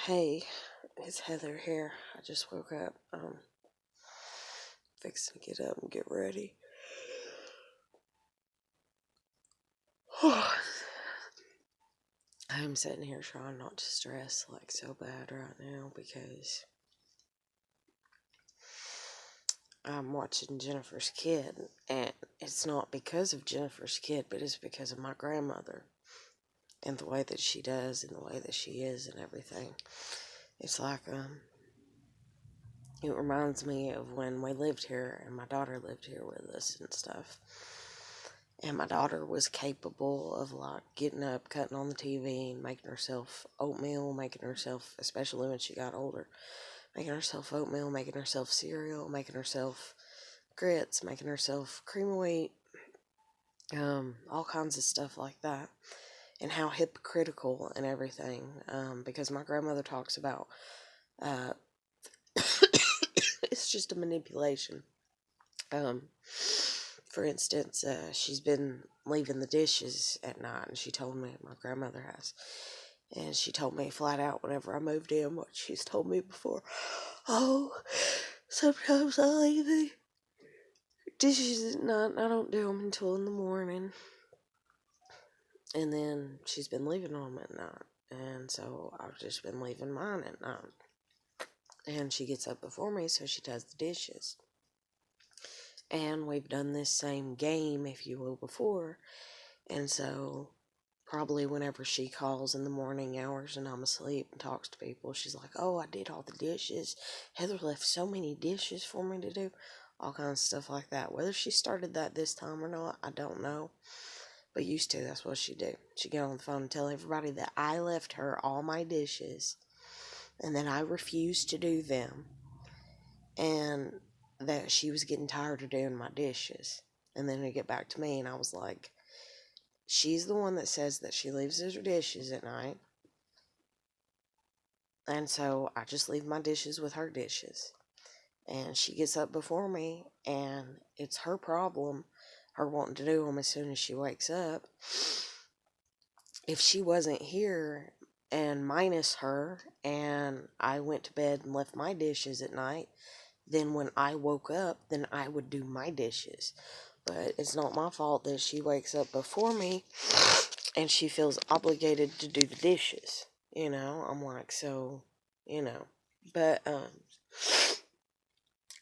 Hey, it's Heather here. I just woke up. Fixing to get up and get ready. I'm sitting here trying not to stress like so bad right now because I'm watching Jennifer's Kid, and it's not because of Jennifer's Kid, but it's because of my grandmother and the way that she does and the way that she is and everything. It's like, it reminds me of when we lived here and my daughter lived here with us and stuff. And my daughter was capable of like getting up, cutting on the TV, and making herself oatmeal, making herself, especially when she got older, making herself oatmeal, making herself cereal, making herself grits, making herself cream of wheat, all kinds of stuff like that. And how hypocritical and everything, because my grandmother talks about uh, it's just a manipulation. Um, for instance, she's been leaving the dishes at night, and she told me, my grandmother has, and she told me flat out whenever I moved in what she's told me before. Oh, sometimes I leave the dishes at night, and I don't do them until in the morning. And then she's been leaving them at night, and so I've just been leaving mine at night. And she gets up before me, so she does the dishes. And we've done this same game, if you will, before. And so, probably whenever she calls in the morning hours and I'm asleep and talks to people, she's like, oh, I did all the dishes. Heather left so many dishes for me to do. All kinds of stuff like that. Whether she started that this time or not, I don't know. But used to, that's what she'd do. She'd get on the phone and tell everybody that I left her all my dishes and that I refused to do them. And that she was getting tired of doing my dishes. And then it'd get back to me, and I was like, she's the one that says that she leaves her dishes at night. And so I just leave my dishes with her dishes. And she gets up before me, and it's her problem, her wanting to do them as soon as she wakes up. If she wasn't here, and minus her, and I went to bed and left my dishes at night, then when I woke up, then I would do my dishes. But it's not my fault that she wakes up before me and she feels obligated to do the dishes. I'm like, so, you know. But,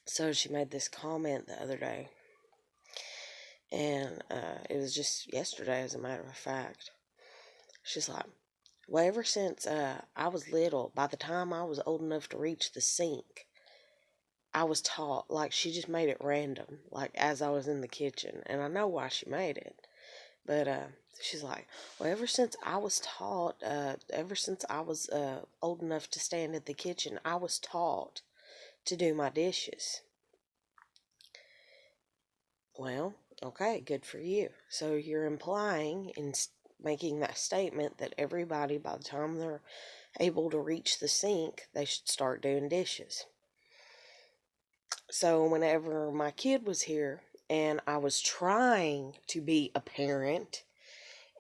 so she made this comment the other day. And it was just yesterday, as a matter of fact. She's like, well, ever since I was little, by the time I was old enough to reach the sink, I was taught, like, she just made it random, like, as I was in the kitchen, and I know why she made it, but, she's like, well, ever since I was taught, ever since I was, old enough to stand at the kitchen, I was taught to do my dishes. Well, okay, good for you. So you're implying, in making that statement, that everybody, by the time they're able to reach the sink, they should start doing dishes. So whenever my kid was here and I was trying to be a parent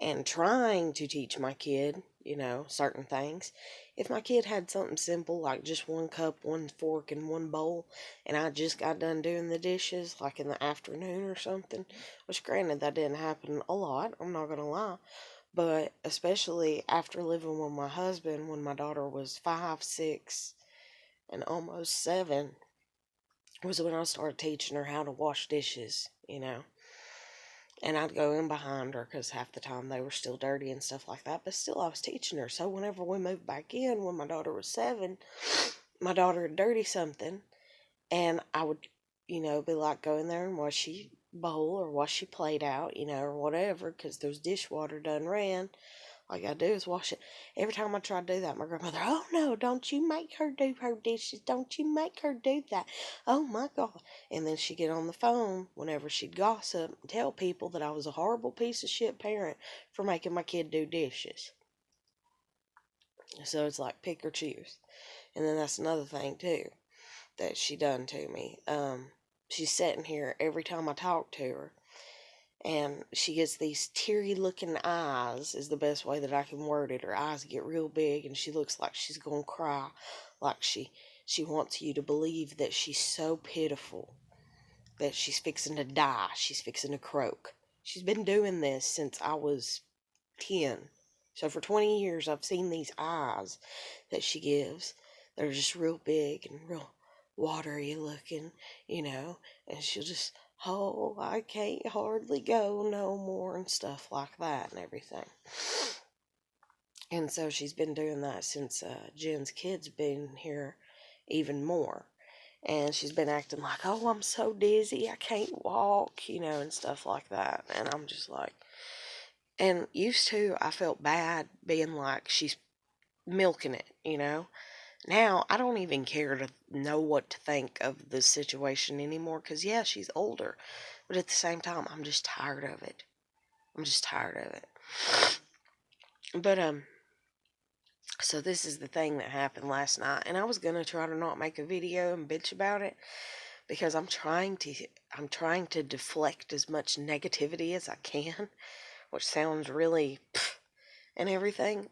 and trying to teach my kid, certain things, if my kid had something simple like just one cup, one fork, and one bowl, and I just got done doing the dishes like in the afternoon or something, which granted that didn't happen a lot, I'm not going to lie, but especially after living with my husband when my daughter was 5, 6, and almost 7, was when I started teaching her how to wash dishes. And I'd go in behind her because half the time they were still dirty and stuff like that. But still, I was teaching her. So whenever we moved back in, when my daughter was 7, my daughter would dirty something. And I would, be like, go in there and wash your bowl or wash your plate out, or whatever. Because those dishwater done ran. All I gotta do is wash it. Every time I try to do that, my grandmother, oh no, don't you make her do her dishes. Don't you make her do that. Oh my God. And then she'd get on the phone whenever she'd gossip and tell people that I was a horrible piece of shit parent for making my kid do dishes. So it's like pick or choose. And then that's another thing too that she done to me. She's sitting here every time I talk to her. And she gets these teary looking eyes, is the best way that I can word it. Her eyes get real big and she looks like she's going to cry. Like she wants you to believe that she's so pitiful that she's fixing to die. She's fixing to croak. She's been doing this since I was 10. So for 20 years, I've seen these eyes that she gives. They're just real big and real watery looking, and she'll just, oh, I can't hardly go no more and stuff like that and everything. And so she's been doing that since Jen's kids been here even more. And she's been acting like, oh, I'm so dizzy, I can't walk, and stuff like that. And I'm just like, and used to, I felt bad being like, she's milking it, Now, I don't even care to know what to think of the situation anymore, because, yeah, she's older. But at the same time, I'm just tired of it. I'm just tired of it. But, so this is the thing that happened last night, and I was going to try to not make a video and bitch about it, because I'm trying to deflect as much negativity as I can, which sounds really and everything.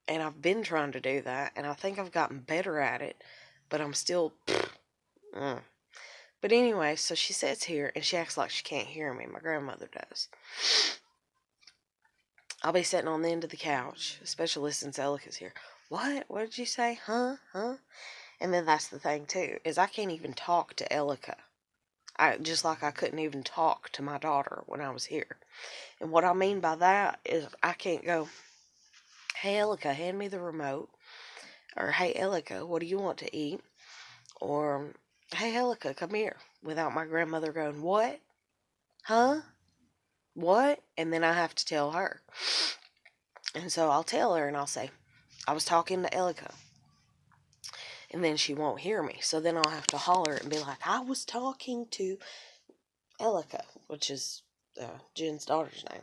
And I've been trying to do that, and I think I've gotten better at it, but I'm still But anyway, so she sits here and she acts like she can't hear me. My grandmother does. I'll be sitting on the end of the couch, especially since Elica's here. What? What did you say? Huh? And then that's the thing too, is I can't even talk to Elica. Just like I couldn't even talk to my daughter when I was here. And what I mean by that is I can't go, hey Elica, hand me the remote. Or hey Elica, what do you want to eat? Or hey Elica, come here. Without my grandmother going, what? Huh? What? And then I have to tell her. And so I'll tell her and I'll say, I was talking to Elica. And then she won't hear me. So then I'll have to holler and be like, I was talking to Elica, which is Jen's daughter's name.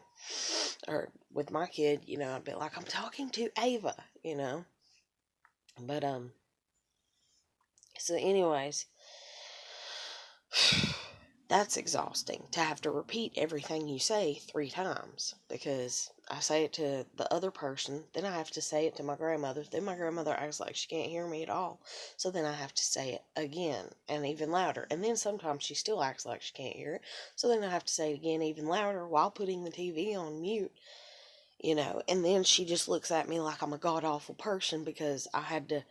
Or with my kid, I'd be like, I'm talking to Ava, But, so anyways, that's exhausting to have to repeat everything you say 3 times, because I say it to the other person, then I have to say it to my grandmother, then my grandmother acts like she can't hear me at all, so then I have to say it again and even louder, and then sometimes she still acts like she can't hear it, so then I have to say it again even louder while putting the TV on mute, and then she just looks at me like I'm a god-awful person because I had to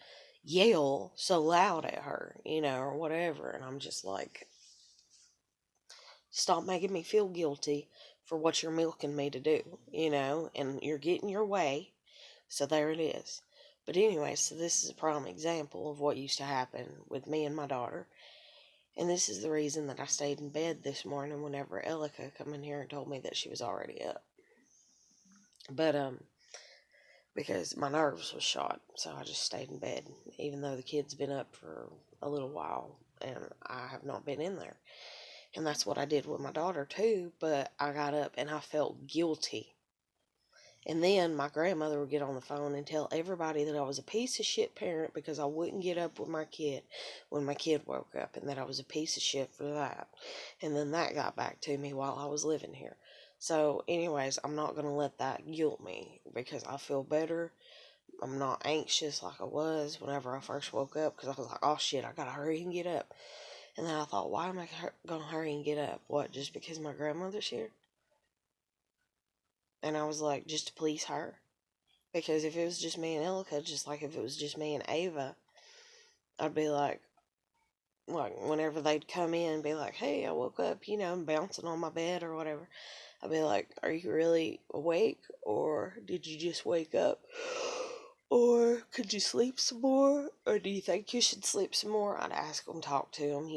yell so loud at her, or whatever, and I'm just like, stop making me feel guilty for what you're milking me to do, and you're getting your way, so there it is. But anyway, so this is a prime example of what used to happen with me and my daughter, and this is the reason that I stayed in bed this morning whenever Elica come in here and told me that she was already up. But, because my nerves was shot, so I just stayed in bed, even though the kid's been up for a little while, and I have not been in there. And that's what I did with my daughter too, but I got up and I felt guilty. And then my grandmother would get on the phone and tell everybody that I was a piece of shit parent because I wouldn't get up with my kid when my kid woke up, and that I was a piece of shit for that. And then that got back to me while I was living here. So anyways, I'm not going to let that guilt me because I feel better. I'm not anxious like I was whenever I first woke up, because I was like, oh shit, I got to hurry and get up. And then I thought, why am I going to hurry and get up? What, just because my grandmother's here? And I was like, just to please her. Because if it was just me and Elica, just like if it was just me and Ava, I'd be like, whenever they'd come in and be like, hey, I woke up, I'm bouncing on my bed or whatever. I'd be like, are you really awake? Or did you just wake up? Or could you sleep some more? Or do you think you should sleep some more? I'd ask them, talk to them,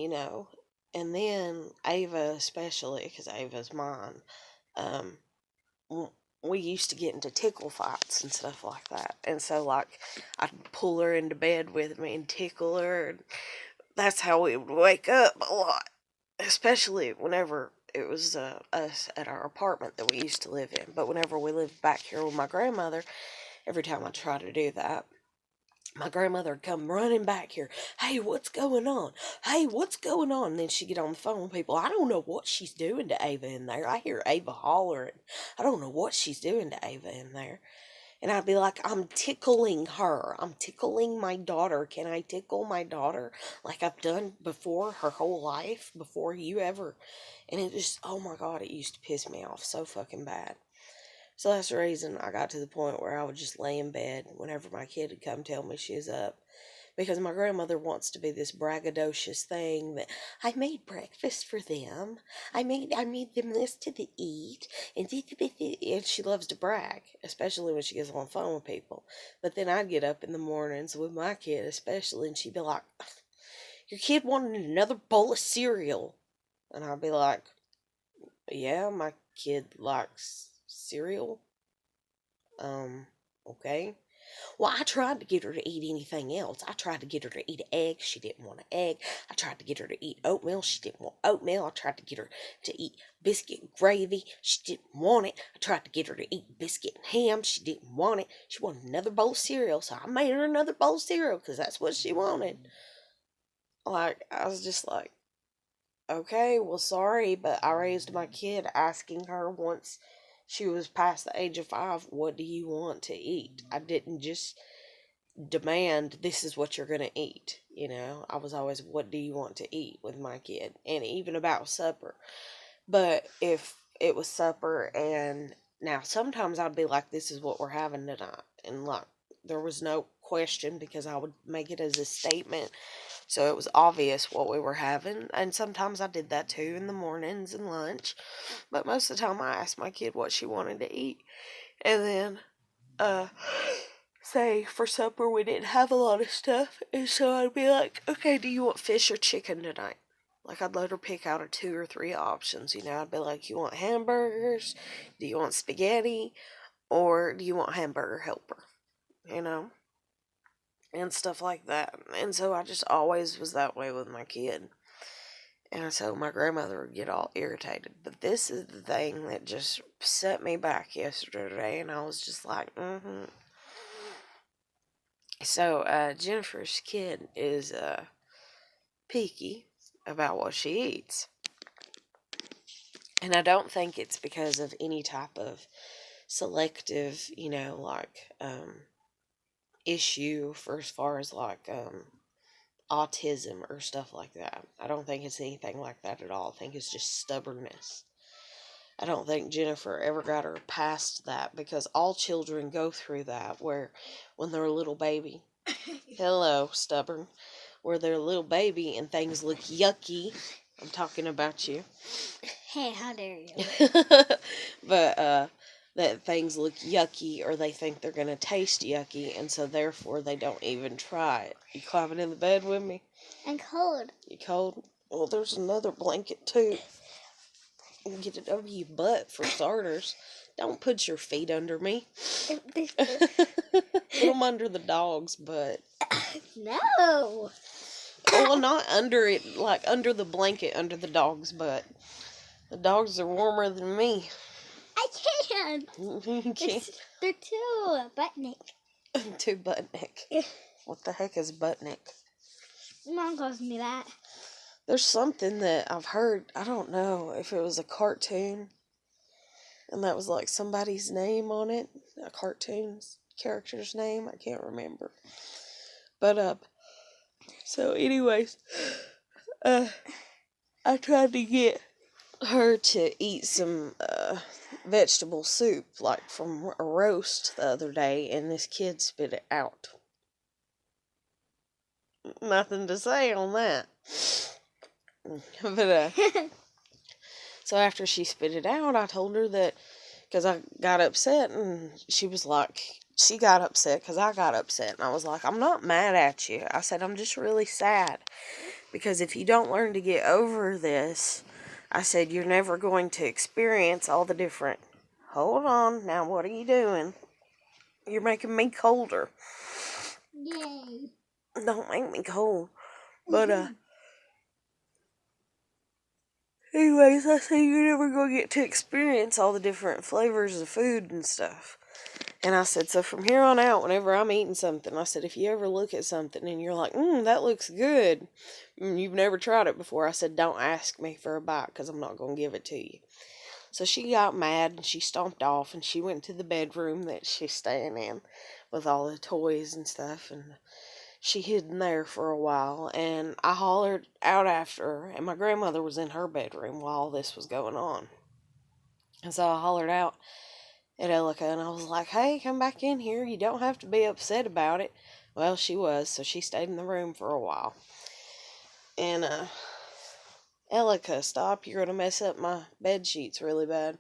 And then Ava especially, because Ava's mine, we used to get into tickle fights and stuff like that. And so, like, I'd pull her into bed with me and tickle her. And that's how we would wake up a lot. Especially whenever it was us at our apartment that we used to live in. But whenever we lived back here with my grandmother, every time I tried to do that, my grandmother would come running back here. Hey, what's going on? Hey, what's going on? And then she'd get on the phone with people. I don't know what she's doing to Ava in there. I hear Ava hollering. I don't know what she's doing to Ava in there. And I'd be like, I'm tickling her. I'm tickling my daughter. Can I tickle my daughter like I've done before her whole life, before you ever? And it just, oh my God, it used to piss me off so fucking bad. So that's the reason I got to the point where I would just lay in bed whenever my kid would come tell me she was up. Because my grandmother wants to be this braggadocious thing that I made breakfast for them. I made them this to eat, and she loves to brag, especially when she gets on the phone with people. But then I'd get up in the mornings with my kid, especially, and she'd be like, "Your kid wanted another bowl of cereal," and I'd be like, "Yeah, my kid likes cereal. Okay." Well, I tried to get her to eat anything else. I tried to get her to eat an egg. She didn't want an egg. I tried to get her to eat oatmeal. She didn't want oatmeal. I tried to get her to eat biscuit and gravy. She didn't want it. I tried to get her to eat biscuit and ham. She didn't want it. She wanted another bowl of cereal, so I made her another bowl of cereal because that's what she wanted. Like, I was just like, okay, well, sorry, but I raised my kid asking her once she was past the age of 5, what do you want to eat? I didn't just demand this is what you're going to eat. I was always, what do you want to eat with my kid? And even about supper. But if it was supper, and now sometimes I'd be like, this is what we're having tonight. And like, there was no question because I would make it as a statement. So it was obvious what we were having. And sometimes I did that too in the mornings and lunch. But most of the time I asked my kid what she wanted to eat. And then, say for supper we didn't have a lot of stuff. And so I'd be like, okay, do you want fish or chicken tonight? Like, I'd let her pick out of 2 or 3 options. I'd be like, you want hamburgers? Do you want spaghetti? Or do you want hamburger helper? And stuff like that. And so I just always was that way with my kid. And so my grandmother would get all irritated. But this is the thing that just set me back yesterday. And I was just like, So, Jennifer's kid is picky about what she eats. And I don't think it's because of any type of selective, issue for as far as autism or stuff like that. I don't think it's anything like that at all. I think it's just stubbornness. I don't think Jennifer ever got her past that because all children go through that where when they're a little baby, hello, stubborn, where they're a little baby and things look yucky. I'm talking about you. Hey, how dare you? But, that things look yucky or they think they're going to taste yucky, and so therefore they don't even try it. You climbing in the bed with me? I'm cold. You cold? Well, there's another blanket too. You can get it over your butt for starters. Don't put your feet under me. Put them under the dog's butt. No. Well, not under it, like under the blanket under the dog's butt. The dogs are warmer than me. I can't. You can't. They're too butt neck. Too butt neck. What the heck is butt neck? Mom calls me that. There's something that I've heard. I don't know if it was a cartoon. And that was like somebody's name on it. A cartoon's character's name. I can't remember. But, so anyways, I tried to get her to eat some, vegetable soup, like from a roast the other day, and this kid spit it out. Nothing to say on that. But, so after she spit it out, I told her that, because I got upset, and she was like, she got upset because I got upset, and I was like, I'm not mad at you. I said, I'm just really sad, because if you don't learn to get over this, I said, you're never going to experience all the different, hold on, now what are you doing? You're making me colder. Yay. Don't make me cold. But, anyways, I say you're never going to get to experience all the different flavors of food and stuff. And I said, so from here on out, whenever I'm eating something, I said, if you ever look at something and you're like, that looks good, you've never tried it before, I said, don't ask me for a bite because I'm not going to give it to you. So she got mad and she stomped off and she went to the bedroom that she's staying in with all the toys and stuff, and she hid in there for a while, and I hollered out after her, and my grandmother was in her bedroom while all this was going on. And so I hollered out at Elika, and I was like, hey, come back in here. You don't have to be upset about it. Well, she was, so she stayed in the room for a while. And, Elika, stop. You're going to mess up my bed sheets really bad.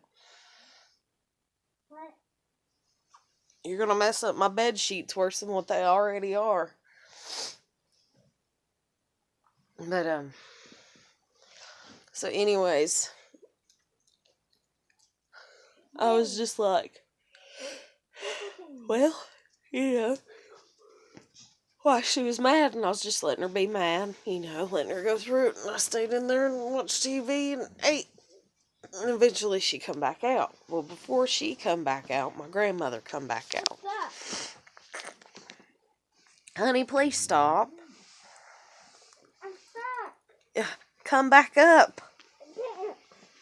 What? You're going to mess up my bed sheets worse than what they already are. But, so anyways, I was just like, well, why she was mad, and I was just letting her be mad, letting her go through it, and I stayed in there and watched TV and ate, and eventually she come back out. Well, before she come back out, my grandmother come back out. Honey, please stop. I'm stuck. Yeah, come back up.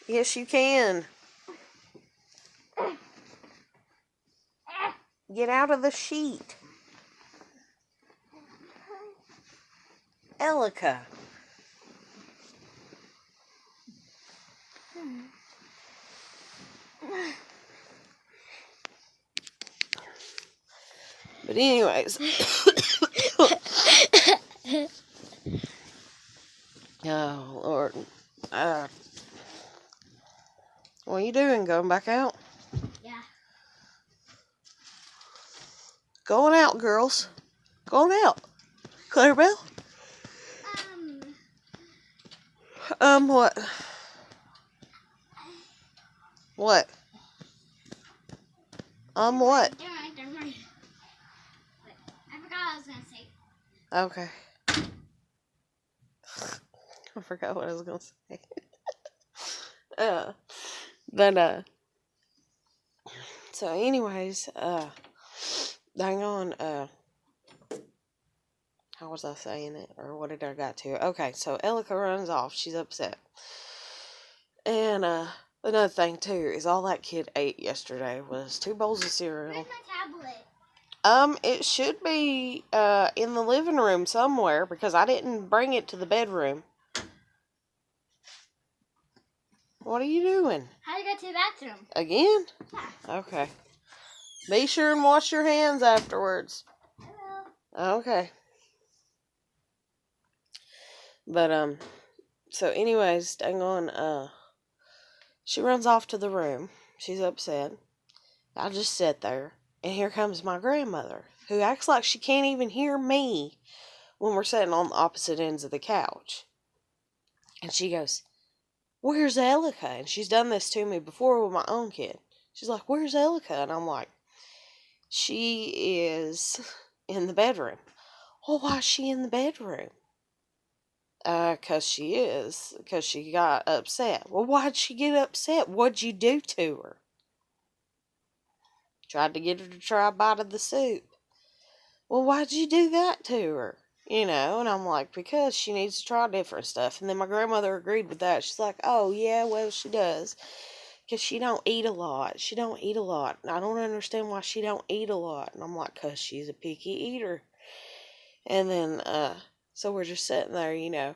Yes, you can. Get out of the sheet. Elika. But anyways. Oh, Lord. What are you doing? Going back out? Yeah. Going out, girls. Going out. Clarabelle? What? What? What? Don't worry. I forgot what I was going to say. Okay. I forgot what I was going to say. But, so anyways, dang on, how was I saying it? Or what did I got to? Okay, so Elika runs off. She's upset. And, another thing, too, is all that kid ate yesterday was 2 bowls of cereal. Where's my tablet? It should be, in the living room somewhere, because I didn't bring it to the bedroom. What are you doing? How do you go to the bathroom? Again? Yeah. Okay. Be sure and wash your hands afterwards. Hello. Okay. But, so anyways, dang on, she runs off to the room. She's upset. I just sit there, and here comes my grandmother, who acts like she can't even hear me when we're sitting on the opposite ends of the couch. And she goes, where's Elika? And she's done this to me before with my own kid. She's like, where's Elika? And I'm like, she is in the bedroom. Well, why is she in the bedroom? 'Cause she is. 'Cause she got upset. Well, why'd she get upset? What'd you do to her? Tried to get her to try a bite of the soup. Well, why'd you do that to her? And I'm like, because she needs to try different stuff. And then my grandmother agreed with that. She's like, oh, yeah, well, she does. Because she don't eat a lot. She don't eat a lot. And I don't understand why she don't eat a lot. And I'm like, because she's a picky eater. And then, so we're just sitting there, and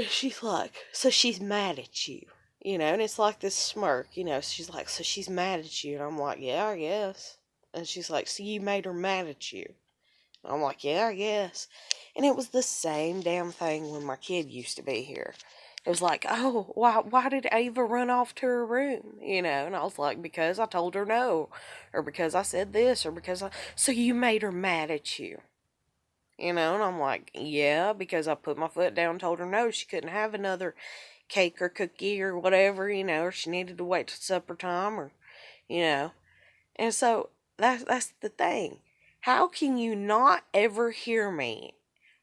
she's like, so she's mad at you, and it's like this smirk, she's like, so she's mad at you. And I'm like, yeah, I guess. And she's like, so you made her mad at you. And I'm like, yeah, I guess. And it was the same damn thing when my kid used to be here. It was like, oh, why did Ava run off to her room? And I was like, because I told her no, or because I said this, or so you made her mad at you. And I'm like, yeah, because I put my foot down, told her no, she couldn't have another cake or cookie or whatever, or she needed to wait till supper time, or, And so that's the thing. How can you not ever hear me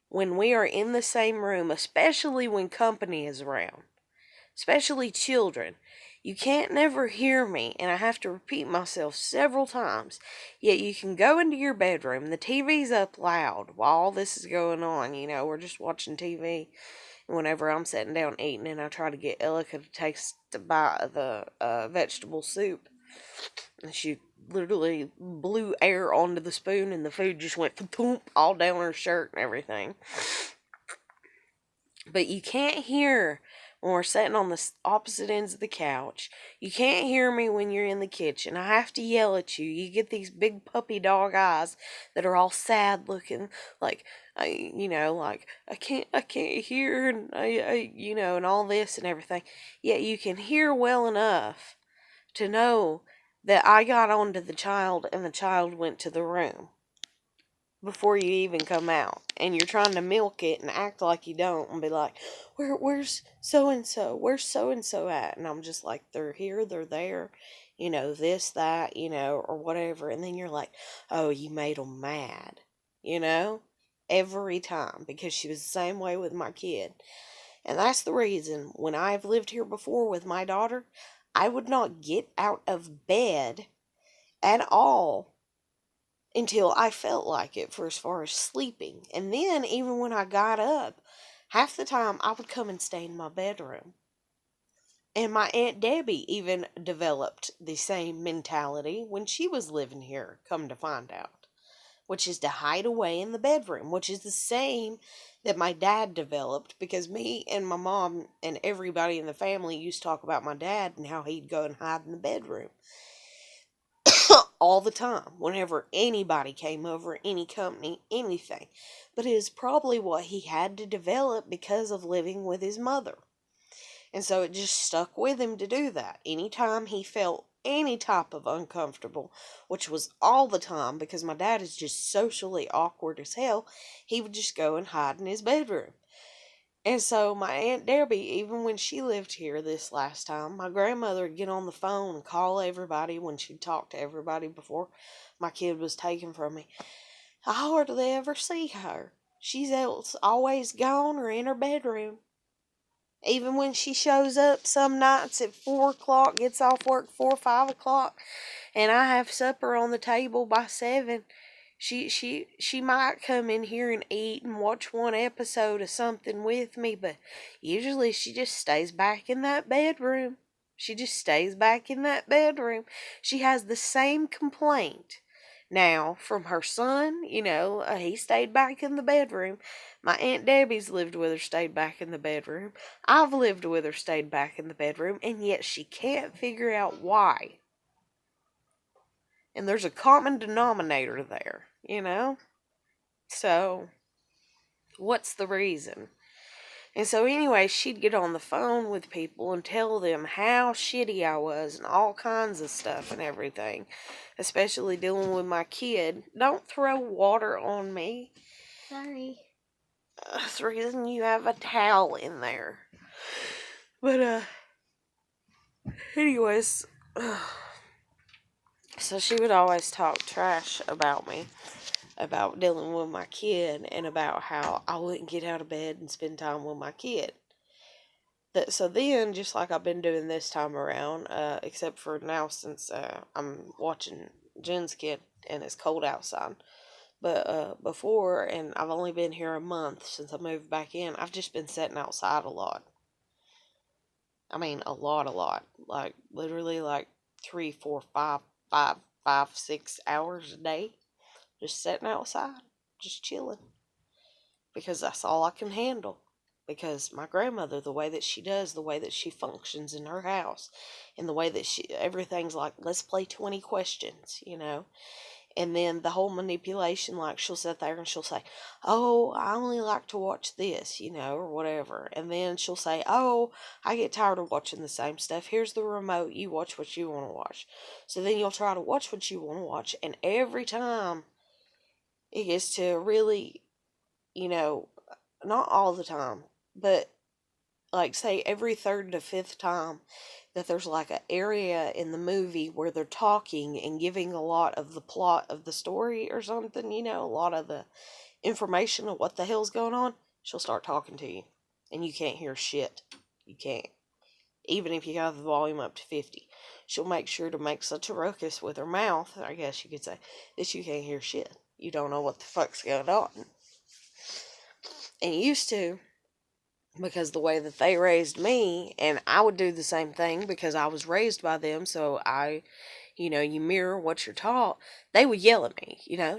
when we are in the same room, especially when company is around, especially children? You can't never hear me, and I have to repeat myself several times. Yet you can go into your bedroom, the TV's up loud while all this is going on. We're just watching TV. Whenever I'm sitting down eating, and I try to get Elika to taste a bite of the vegetable soup, and she literally blew air onto the spoon, and the food just went thump all down her shirt and everything. But you can't hear when we're sitting on the opposite ends of the couch. You can't hear me when you're in the kitchen. I have to yell at you. You get these big puppy dog eyes that are all sad looking, like I can't hear, and and all this and everything. Yet you can hear well enough to know that I got onto the child and the child went to the room before you even come out, and you're trying to milk it and act like you don't and be like, where's so and so at? And I'm just like, they're here, they're there, this, that, or whatever. And then you're like, oh, you made them mad, every time, because she was the same way with my kid. And that's the reason when I've lived here before with my daughter, I would not get out of bed at all until I felt like it, for as far as sleeping. And then, even when I got up, half the time I would come and stay in my bedroom. And my Aunt Debbie even developed the same mentality when she was living here, come to find out, which is to hide away in the bedroom, which is the same that my dad developed, because me and my mom and everybody in the family used to talk about my dad and how he'd go and hide in the bedroom all the time, whenever anybody came over, any company, anything. But it is probably what he had to develop because of living with his mother. And so it just stuck with him to do that. Anytime he felt any type of uncomfortable, which was all the time because my dad is just socially awkward as hell, he would just go and hide in his bedroom. And so my Aunt Debbie, even when she lived here this last time, my grandmother would get on the phone and call everybody when she'd talked to everybody before my kid was taken from me. I hardly ever see her. She's always gone or in her bedroom. Even when she shows up some nights at 4 o'clock, gets off work 4 or 5 o'clock, and I have supper on the table by 7, she might come in here and eat and watch one episode of something with me, but usually she just stays back in that bedroom. She just stays back in that bedroom. She has the same complaint now from her son. He stayed back in the bedroom. My Aunt Debbie's lived with her, stayed back in the bedroom. I've lived with her, stayed back in the bedroom, and yet she can't figure out why. And there's a common denominator there, So, what's the reason? And so anyway, she'd get on the phone with people and tell them how shitty I was and all kinds of stuff and everything. Especially dealing with my kid. Don't throw water on me. Sorry. That's the reason you have a towel in there. But, anyways... So she would always talk trash about me, about dealing with my kid, and about how I wouldn't get out of bed and spend time with my kid. So then, just like I've been doing this time around, except for now since I'm watching Jen's kid and it's cold outside. But before, and I've only been here a month since I moved back in, I've just been sitting outside a lot. I mean, a lot. Like, literally, like 3, 4, 5, 6 hours a day. Just sitting outside. Just chilling. Because that's all I can handle. Because my grandmother, the way that she does, the way that she functions in her house, and the way that everything's like, let's play 20 questions, And then the whole manipulation, like she'll sit there and she'll say, oh, I only like to watch this, or whatever. And then she'll say, oh, I get tired of watching the same stuff. Here's the remote. You watch what you want to watch. So then you'll try to watch what you want to watch. And every time it gets to really, not all the time, but like say every third to fifth time that there's like an area in the movie where they're talking and giving a lot of the plot of the story or something, a lot of the information of what the hell's going on, she'll start talking to you. And you can't hear shit. You can't. even if you got the volume up to 50. She'll make sure to make such a ruckus with her mouth, I guess you could say, that you can't hear shit. You don't know what the fuck's going on. And used to, because the way that they raised me, and I would do the same thing because I was raised by them, so you mirror what you're taught. They would yell at me,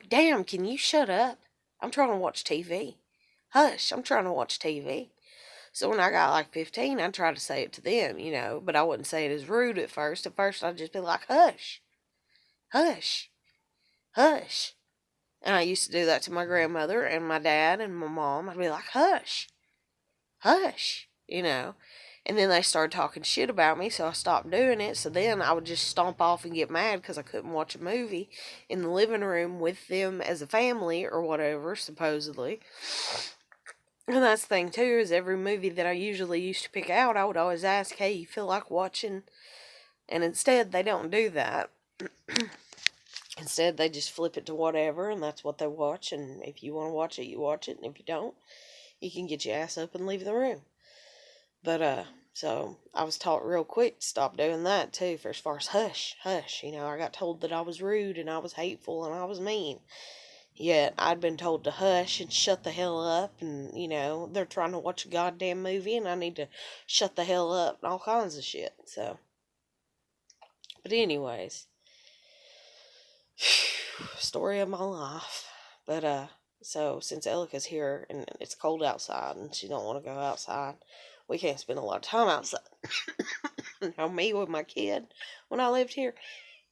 damn, can you shut up? I'm trying to watch TV. Hush, I'm trying to watch TV. So when I got like 15, I'd try to say it to them, but I wouldn't say it as rude at first. At first, I'd just be like, hush, hush, hush. And I used to do that to my grandmother and my dad and my mom. I'd be like, hush, hush, And then they started talking shit about me, so I stopped doing it. So then I would just stomp off and get mad because I couldn't watch a movie in the living room with them as a family or whatever, supposedly. And that's the thing, too, is every movie that I usually used to pick out, I would always ask, hey, you feel like watching? And instead, they don't do that. Instead, they just flip it to whatever, and that's what they watch. And if you want to watch it, you watch it. And if you don't, you can get your ass up and leave the room. But, so I was taught real quick to stop doing that, too, for as far as hush, hush. I got told that I was rude and I was hateful and I was mean. Yet I'd been told to hush and shut the hell up, and they're trying to watch a goddamn movie and I need to shut the hell up and all kinds of shit. So, but anyways, story of my life. But so since Elika's here and it's cold outside and she don't want to go outside, we can't spend a lot of time outside. Now me with my kid, when I lived here,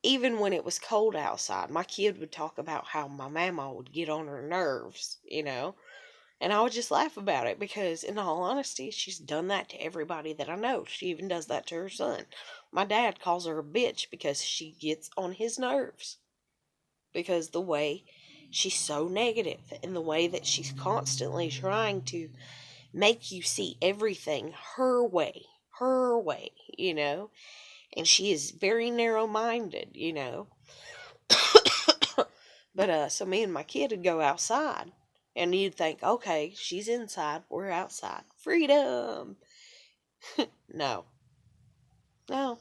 even when it was cold outside, my kid would talk about how my mama would get on her nerves, And I would just laugh about it because, in all honesty, she's done that to everybody that I know. She even does that to her son. My dad calls her a bitch because she gets on his nerves. Because the way she's so negative and the way that she's constantly trying to make you see everything her way, And she is very narrow-minded, But, so me and my kid would go outside. And you'd think, okay, she's inside, we're outside. Freedom! No. No.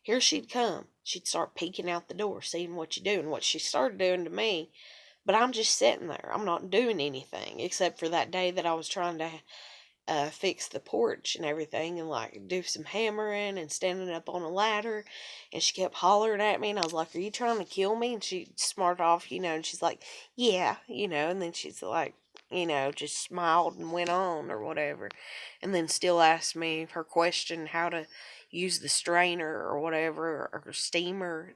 Here she'd come. She'd start peeking out the door, seeing what you do. And what she started doing to me, but I'm just sitting there. I'm not doing anything, except for that day that I was trying to fix the porch and everything and do some hammering and standing up on a ladder, and she kept hollering at me and I was like, are you trying to kill me? And she smarted off, and she's like, yeah, and then she's like, just smiled and went on or whatever, and then still asked me her question how to use the strainer or whatever, or the steamer.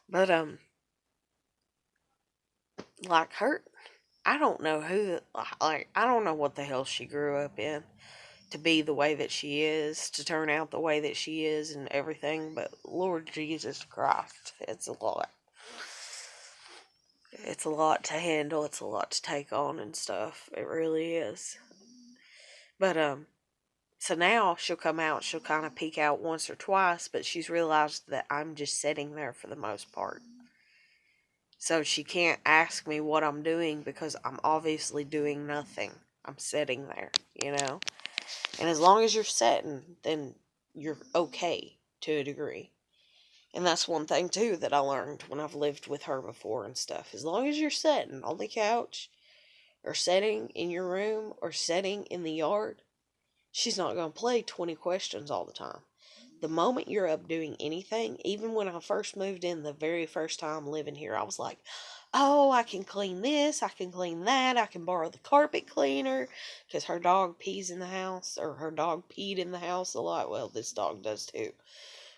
But like her, I don't know I don't know what the hell she grew up in to be the way that she is, to turn out the way that she is and everything, but Lord Jesus Christ, it's a lot. It's a lot to handle, it's a lot to take on and stuff. It really is. But, so now she'll come out, she'll kind of peek out once or twice, but she's realized that I'm just sitting there for the most part. So she can't ask me what I'm doing because I'm obviously doing nothing. I'm sitting there, And as long as you're sitting, then you're okay to a degree. And that's one thing, too, that I learned when I've lived with her before and stuff. As long as you're sitting on the couch or sitting in your room or sitting in the yard, she's not going to play 20 questions all the time. The moment you're up doing anything, even when I first moved in the very first time living here, I was like, oh, I can clean this, I can clean that, I can borrow the carpet cleaner, because her dog pees in the house, or her dog peed in the house a lot. Well, this dog does too.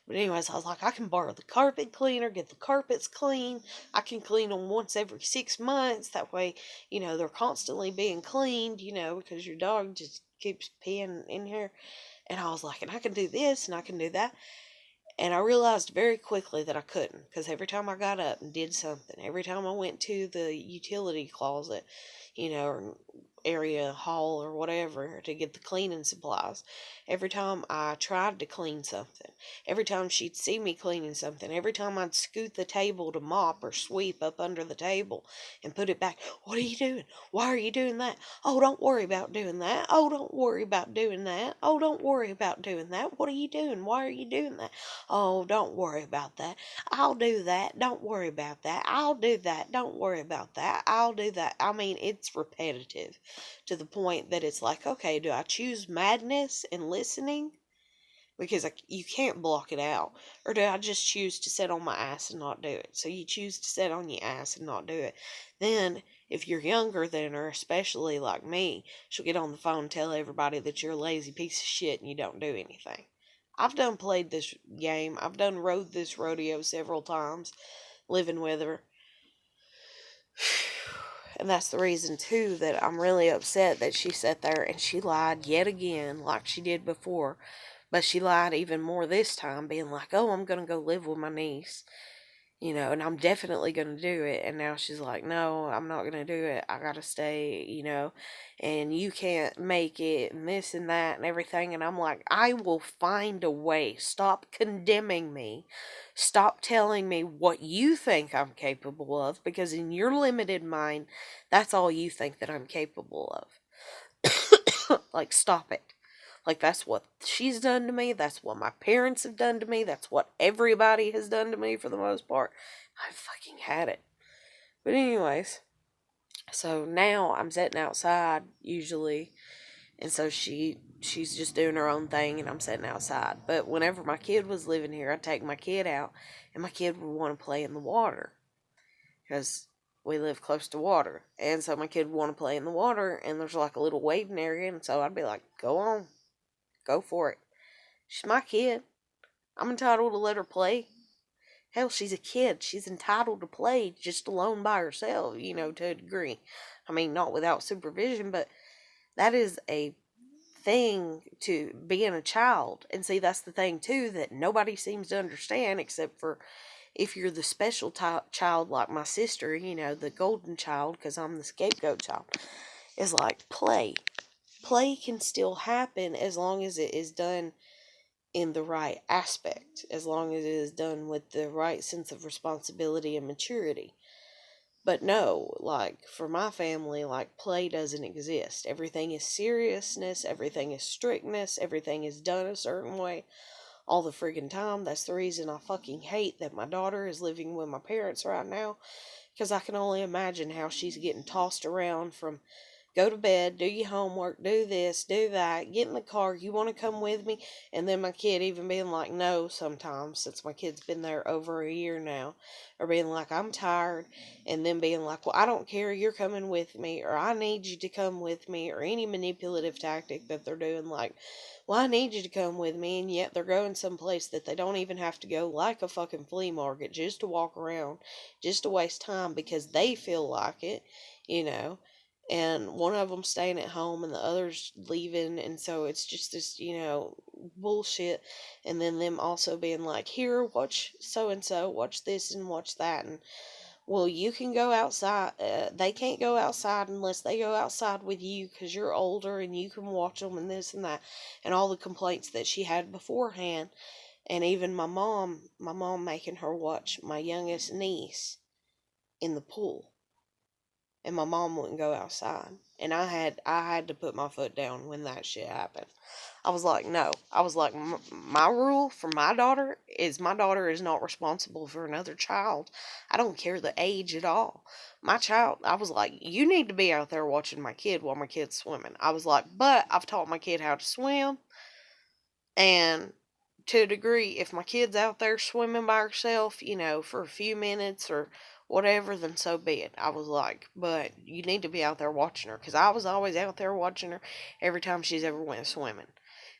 But anyways, I was like, I can borrow the carpet cleaner, get the carpets clean. I can clean them once every 6 months. That way, they're constantly being cleaned, because your dog just keeps peeing in here. And I was like, and I can do this and I can do that. And I realized very quickly that I couldn't, because every time I got up and did something, every time I went to the utility closet, or area hall or whatever to get the cleaning supplies. Every time I tried to clean something, every time she'd see me cleaning something, every time I'd scoot the table to mop or sweep up under the table and put it back, what are you doing? Why are you doing that? Oh, don't worry about doing that. Oh, don't worry about doing that. Oh, don't worry about doing that. What are you doing? Why are you doing that? Oh, don't worry about that. I'll do that. Don't worry about that. I'll do that. Don't worry about that. I'll do that. I mean, it's repetitive to the point that it's like, okay, do I choose madness and listening? Because you can't block it out. Or do I just choose to sit on my ass and not do it? So you choose to sit on your ass and not do it. Then, if you're younger than her, especially like me, she'll get on the phone and tell everybody that you're a lazy piece of shit and you don't do anything. I've done played this game. I've done rode this rodeo several times, living with her. And that's the reason, too, that I'm really upset that she sat there and she lied yet again like she did before. But she lied even more this time, being like, oh, I'm going to go live with my niece, and I'm definitely going to do it. And now she's like, no, I'm not going to do it. I got to stay, and you can't make it and this and that and everything. And I'm like, I will find a way. Stop condemning me. Stop telling me what you think I'm capable of, because in your limited mind, that's all you think that I'm capable of. Like, stop it. Like, that's what she's done to me. That's what my parents have done to me. That's what everybody has done to me for the most part. I fucking had it. But anyways, so now I'm sitting outside usually, and so she's just doing her own thing, and I'm sitting outside. But whenever my kid was living here, I'd take my kid out, and my kid would want to play in the water because we live close to water. And so my kid would want to play in the water, and there's like a little wading area, and so I'd be like, go on. Go for it. She's my kid. I'm entitled to let her play. Hell, she's a kid. She's entitled to play just alone by herself, to a degree. I mean, not without supervision, but that is a thing to being a child. And see, that's the thing, too, that nobody seems to understand except for if you're the special child like my sister, the golden child, because I'm the scapegoat child, is like play. Play can still happen as long as it is done in the right aspect, as long as it is done with the right sense of responsibility and maturity. But no, like, for my family, like, play doesn't exist. Everything is seriousness, everything is strictness, everything is done a certain way all the friggin' time. That's the reason I fucking hate that my daughter is living with my parents right now, because I can only imagine how she's getting tossed around from go to bed, do your homework, do this, do that, get in the car, you want to come with me? And then my kid even being like, no, sometimes, since my kid's been there over a year now, or being like, I'm tired, and then being like, well, I don't care, you're coming with me, or I need you to come with me, or any manipulative tactic that they're doing, like, well, I need you to come with me, and yet they're going someplace that they don't even have to go, like a fucking flea market, just to walk around, just to waste time, because they feel like it, and one of them staying at home and the other's leaving, and so it's just this bullshit. And then them also being like, here, watch so and so, watch this and watch that, and well, you can go outside, they can't go outside unless they go outside with you because you're older and you can watch them, and this and that, and all the complaints that she had beforehand. And even my mom making her watch my youngest niece in the pool, and my mom wouldn't go outside. And I had to put my foot down when that shit happened. I was like, no. I was like, my rule for my daughter is not responsible for another child. I don't care the age at all. My child, I was like, you need to be out there watching my kid while my kid's swimming. I was like, but I've taught my kid how to swim, and to a degree, if my kid's out there swimming by herself, for a few minutes or whatever, then so be it. I was like, but you need to be out there watching her, because I was always out there watching her every time she's ever went swimming.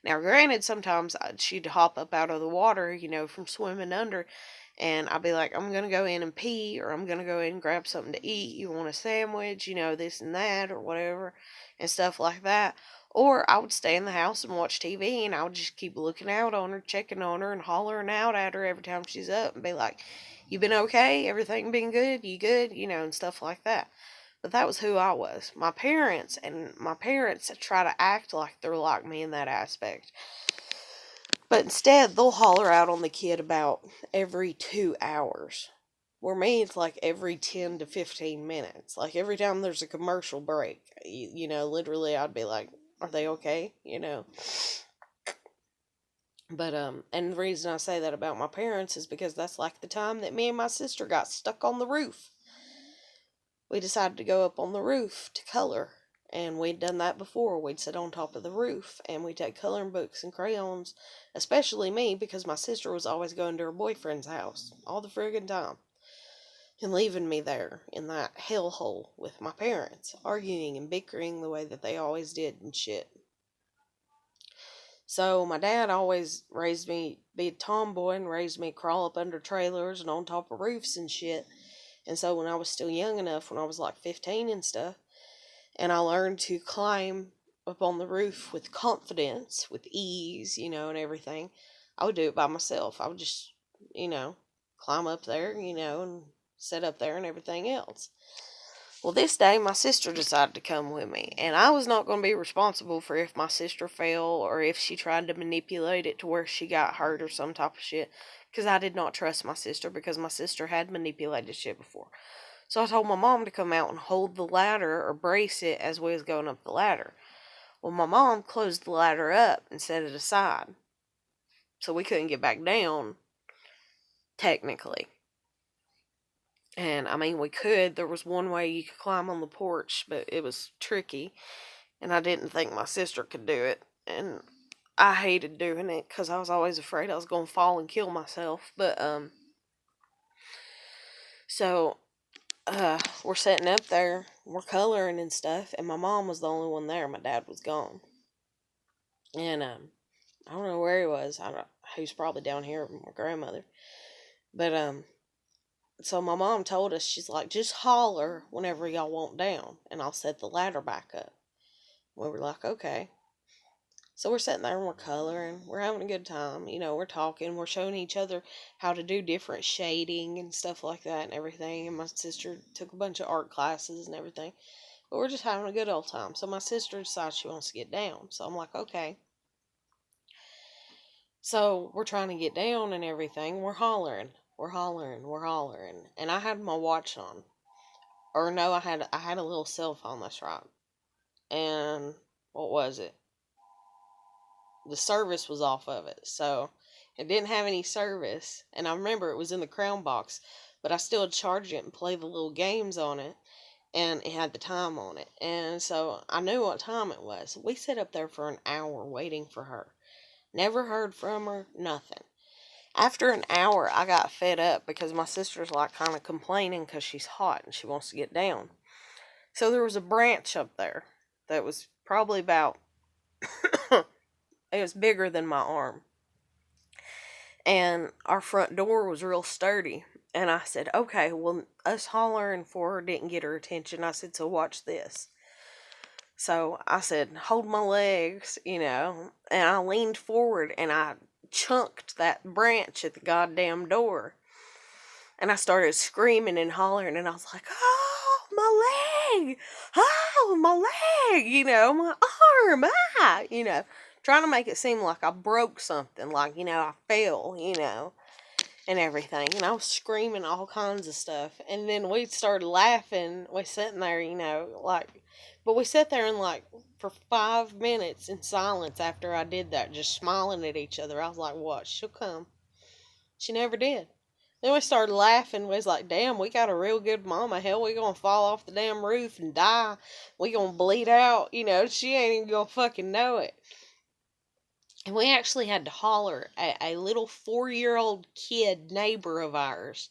Now, granted, sometimes she'd hop up out of the water, from swimming under, and I'd be like, I'm going to go in and pee, or I'm going to go in and grab something to eat. You want a sandwich, this and that, or whatever, and stuff like that. Or I would stay in the house and watch TV, and I would just keep looking out on her, checking on her, and hollering out at her every time she's up, and be like, you been okay? Everything been good? You good? And stuff like that. But that was who I was. My parents try to act like they're like me in that aspect. But instead, they'll holler out on the kid about every 2 hours. Where me, it's like every 10 to 15 minutes. Like every time there's a commercial break, literally I'd be like, are they okay? But, and the reason I say that about my parents is because that's like the time that me and my sister got stuck on the roof. We decided to go up on the roof to color. And we'd done that before. We'd sit on top of the roof and we'd take coloring books and crayons, especially me because my sister was always going to her boyfriend's house all the friggin' time and leaving me there in that hellhole with my parents, arguing and bickering the way that they always did and shit. So my dad always raised me be a tomboy and raised me crawl up under trailers and on top of roofs and shit. And so when I was still young enough, when I was like 15 and stuff, and I learned to climb up on the roof with confidence, with ease, and everything, I would do it by myself. I would just, climb up there, and sit up there and everything else. Well, this day, my sister decided to come with me, and I was not going to be responsible for if my sister fell or if she tried to manipulate it to where she got hurt or some type of shit, because I did not trust my sister because my sister had manipulated shit before. So I told my mom to come out and hold the ladder or brace it as we was going up the ladder. Well, my mom closed the ladder up and set it aside, so we couldn't get back down, technically. And, I mean, we could. There was one way you could climb on the porch, but it was tricky. And I didn't think my sister could do it. And I hated doing it because I was always afraid I was going to fall and kill myself. But, so, we're sitting up there. We're coloring and stuff. And my mom was the only one there. My dad was gone. And, I don't know where he was. He was probably down here with my grandmother. But, so my mom told us, she's like, just holler whenever y'all want down, and I'll set the ladder back up. We were like, okay. So we're sitting there and we're coloring. We're having a good time. We're talking. We're showing each other how to do different shading and stuff like that and everything. And my sister took a bunch of art classes and everything. But we're just having a good old time. So my sister decides she wants to get down. So I'm like, okay. So we're trying to get down and everything. We're hollering. And I had my watch on. Or no, I had a little cell phone, that's right. And what was it? The service was off of it. So it didn't have any service. And I remember it was in the crown box. But I still charged it and played the little games on it. And it had the time on it. And so I knew what time it was. We sat up there for an hour waiting for her. Never heard from her, nothing. After an hour, I got fed up because my sister's like kind of complaining because she's hot and she wants to get down. So there was a branch up there that was probably about, it was bigger than my arm. And our front door was real sturdy. And I said, okay, well, us hollering for her didn't get her attention. I said, so watch this. So I said, hold my legs, and I leaned forward and I chunked that branch at the goddamn door. And I started screaming and hollering and I was like, oh, my leg, oh, my leg, my arm, trying to make it seem like I broke something, like, I fell, and everything. And I was screaming all kinds of stuff. And then we started laughing. We sitting there, but we sat there and for 5 minutes in silence after I did that, just smiling at each other. I was like, what? She'll come. She never did. Then we started laughing. We was like, damn, we got a real good mama. Hell, we gonna fall off the damn roof and die. We gonna bleed out. She ain't even gonna fucking know it. And we actually had to holler at a little 4-year-old kid neighbor of ours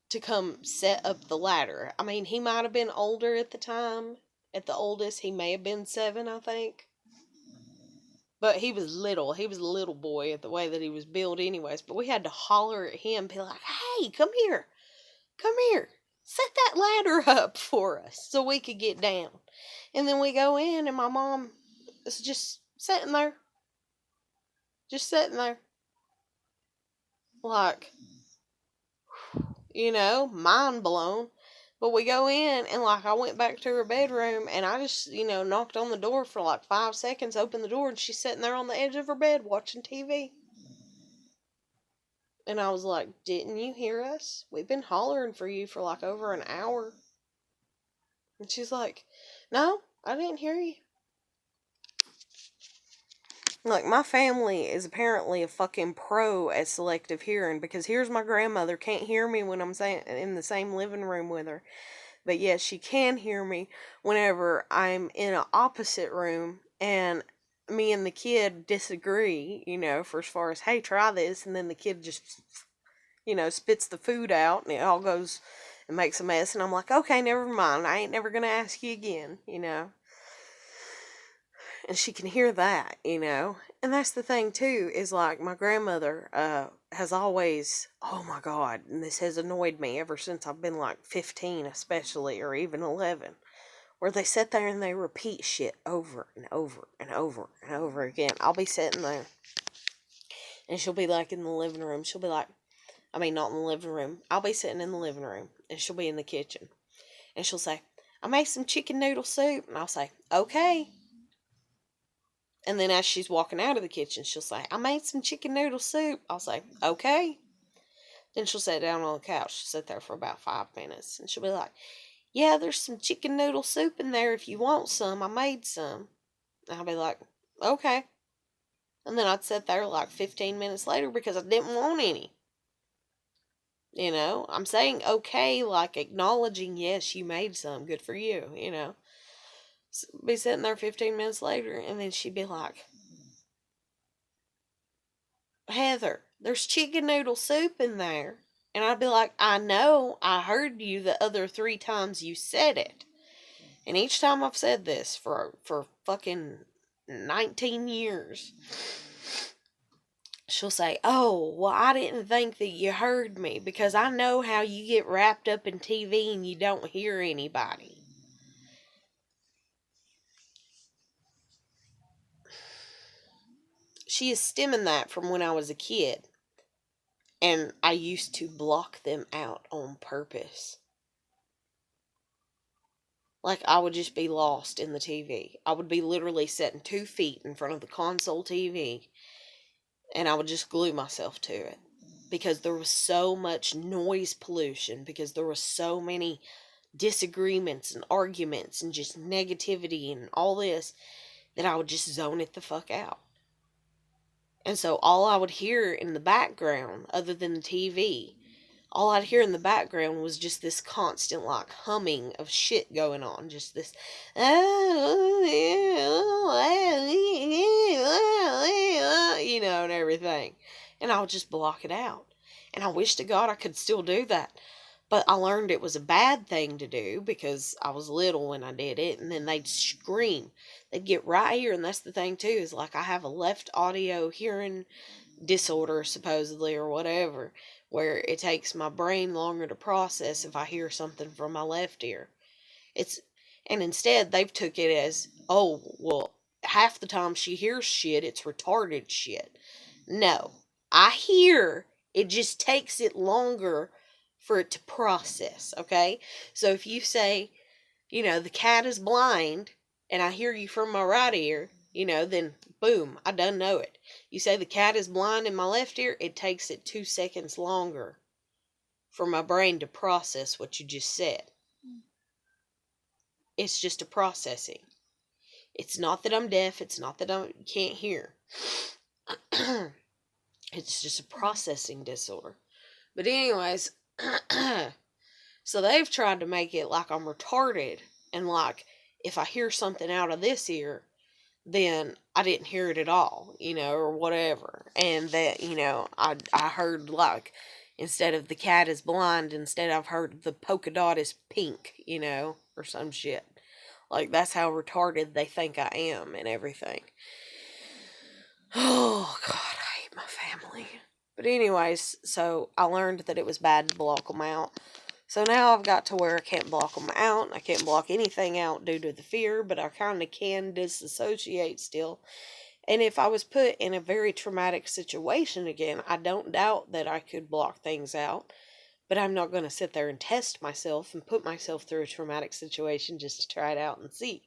to come set up the ladder. I mean, he might have been older at the time. At the oldest, he may have been 7, I think. But he was little. He was a little boy at the way that he was built anyways. But we had to holler at him, be like, hey, come here. Come here. Set that ladder up for us so we could get down. And then we go in and my mom is just sitting there. Just sitting there. Like, mind blown. But we go in, and like I went back to her bedroom, and I just, knocked on the door for like 5 seconds, opened the door, and she's sitting there on the edge of her bed watching TV. And I was like, didn't you hear us? We've been hollering for you for like over an hour. And she's like, no, I didn't hear you. Like, my family is apparently a fucking pro at selective hearing, because here's my grandmother can't hear me when I'm in the same living room with her. But yes, she can hear me whenever I'm in an opposite room and me and the kid disagree, for as far as, hey, try this. And then the kid just, spits the food out and it all goes and makes a mess. And I'm like, okay, never mind. I ain't never going to ask you again, And she can hear that, And that's the thing, too, is like my grandmother has always, oh my God, and this has annoyed me ever since I've been like 15, especially, or even 11, where they sit there and they repeat shit over and over and over and over again. I'll be sitting there, and she'll be like in the living room. She'll be like, not in the living room. I'll be sitting in the living room, and she'll be in the kitchen. And she'll say, I made some chicken noodle soup. And I'll say, okay. And then as she's walking out of the kitchen, she'll say, I made some chicken noodle soup. I'll say, okay. Then she'll sit down on the couch. She'll sit there for about 5 minutes. And she'll be like, yeah, there's some chicken noodle soup in there if you want some. I made some. And I'll be like, okay. And then I'd sit there like 15 minutes later because I didn't want any. I'm saying okay, like acknowledging, yes, you made some. Good for you, So be sitting there 15 minutes later, and then she'd be like, Heather, there's chicken noodle soup in there. And I'd be like, I know, I heard you the other 3 times you said it. And each time I've said this for fucking 19 years, she'll say, oh, well, I didn't think that you heard me, because I know how you get wrapped up in TV and you don't hear anybody. She is stemming that from when I was a kid. And I used to block them out on purpose. Like, I would just be lost in the TV. I would be literally sitting 2 feet in front of the console TV, and I would just glue myself to it. Because there was so much noise pollution, because there were so many disagreements and arguments and just negativity and all this, that I would just zone it the fuck out. And so all I would hear in the background, other than the TV, all I'd hear in the background was just this constant, like, humming of shit going on. Just this, and everything. And I would just block it out. And I wish to God I could still do that. But I learned it was a bad thing to do because I was little when I did it. And then they'd scream. They'd get right here. And that's the thing, too, is like I have a left audio hearing disorder, supposedly, or whatever, where it takes my brain longer to process if I hear something from my left ear. And instead they've took it as, oh, well, half the time she hears shit, it's retarded shit. No, I hear, it just takes it longer for it to process, okay? So if you say, the cat is blind, and I hear you from my right ear, then boom, I done know it. You say the cat is blind in my left ear, it takes it 2 seconds longer for my brain to process what you just said. It's just a processing. It's not that I'm deaf, it's not that I can't hear. It's just a processing disorder. But anyways, so they've tried to make it like I'm retarded, and like if I hear something out of this ear, then I didn't hear it at all, or whatever. And that, I heard, like, instead of the cat is blind, instead I've heard the polka dot is pink, or some shit. Like, that's how retarded they think I am and everything. Oh, God, I hate my family. But anyways, so I learned that it was bad to block them out. So now I've got to where I can't block them out. I can't block anything out due to the fear, but I kind of can disassociate still. And if I was put in a very traumatic situation again, I don't doubt that I could block things out. but I'm not going to sit there and test myself and put myself through a traumatic situation just to try it out and see.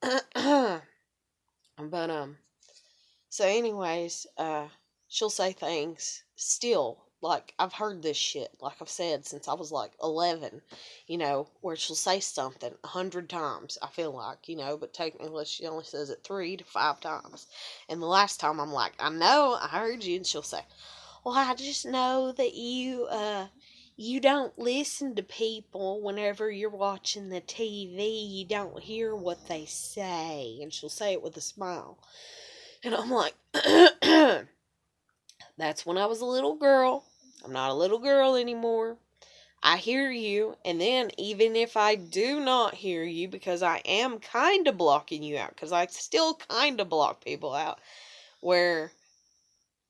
But, so anyways, she'll say things still, like, I've heard this shit, like I've said, since I was like 11, where she'll say something 100 times, I feel like, but technically she only says it 3 to 5 times. And the last time I'm like, I know, I heard you. And she'll say, well, I just know that you don't listen to people whenever you're watching the TV. You don't hear what they say. And she'll say it with a smile. And I'm like, that's when I was a little girl. I'm not a little girl anymore. I hear you. And then even if I do not hear you, because I am kind of blocking you out, because I still kind of block people out, where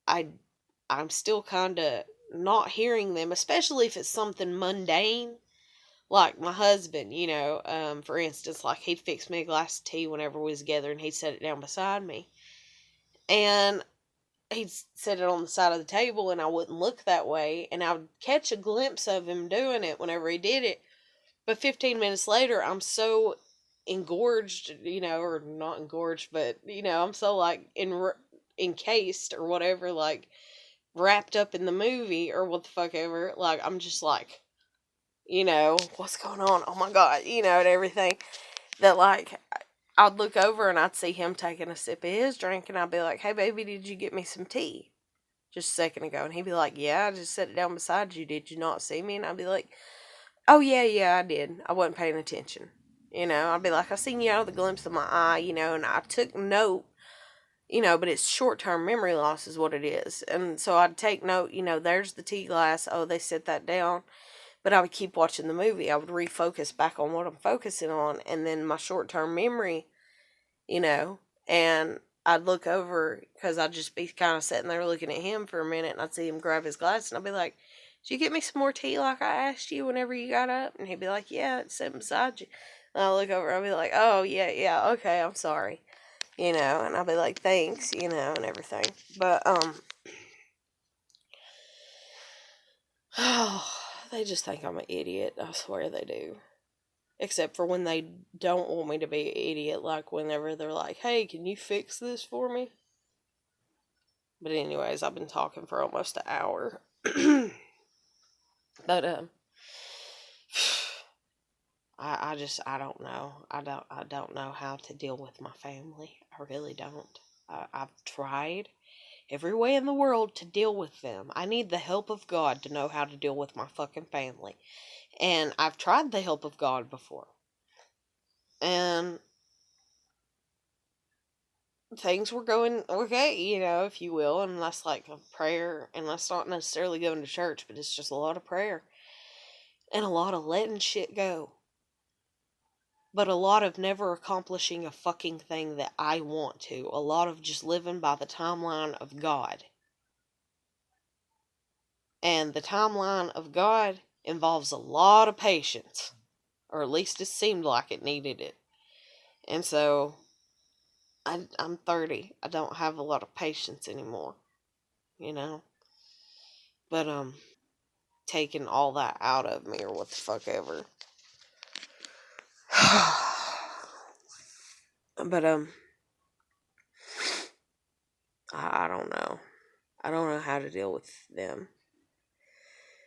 I'm still kind of not hearing them, especially if it's something mundane. Like my husband, for instance, like he'd fix me a glass of tea whenever we was together and he'd set it down beside me. And he'd set it on the side of the table and I wouldn't look that way. And I would catch a glimpse of him doing it whenever he did it. But 15 minutes later, I'm so engorged, or not engorged, but, I'm so like encased or whatever, like wrapped up in the movie or what the fuck ever. Like, I'm just like, what's going on? Oh my God, and everything. That, like, I'd look over and I'd see him taking a sip of his drink and I'd be like, hey, baby, did you get me some tea just a second ago? And he'd be like, yeah, I just set it down beside you. Did you not see me? And I'd be like, oh, yeah, I did. I wasn't paying attention. I'd be like, I seen you out of the glimpse of my eye, and I took note, but it's short-term memory loss is what it is. And so I'd take note, there's the tea glass. Oh, they set that down. But I would keep watching the movie. I would refocus back on what I'm focusing on. And then my short-term memory, and I'd look over because I'd just be kind of sitting there looking at him for a minute. And I'd see him grab his glass and I'd be like, did you get me some more tea like I asked you whenever you got up? And he'd be like, yeah, it's sitting beside you. And I'll look over, I'll be like, oh, yeah, okay, I'm sorry. And I'll be like, thanks, and everything. But, they just think I'm an idiot. I swear they do. Except for when they don't want me to be an idiot, like whenever they're like, hey, can you fix this for me? But anyways, I've been talking for almost an hour. But, I don't know. I don't know how to deal with my family. I really don't. I've tried every way in the world to deal with them. I need the help of God to know how to deal with my fucking family. And I've tried the help of God before. And things were going okay, if you will. And that's like a prayer. And that's not necessarily going to church, but it's just a lot of prayer. And a lot of letting shit go. But a lot of never accomplishing a fucking thing that I want to. A lot of just living by the timeline of God. And the timeline of God involves a lot of patience. Or at least it seemed like it needed it. And so, I'm 30. I don't have a lot of patience anymore. But, taking all that out of me or what the fuck ever. But, I don't know. I don't know how to deal with them.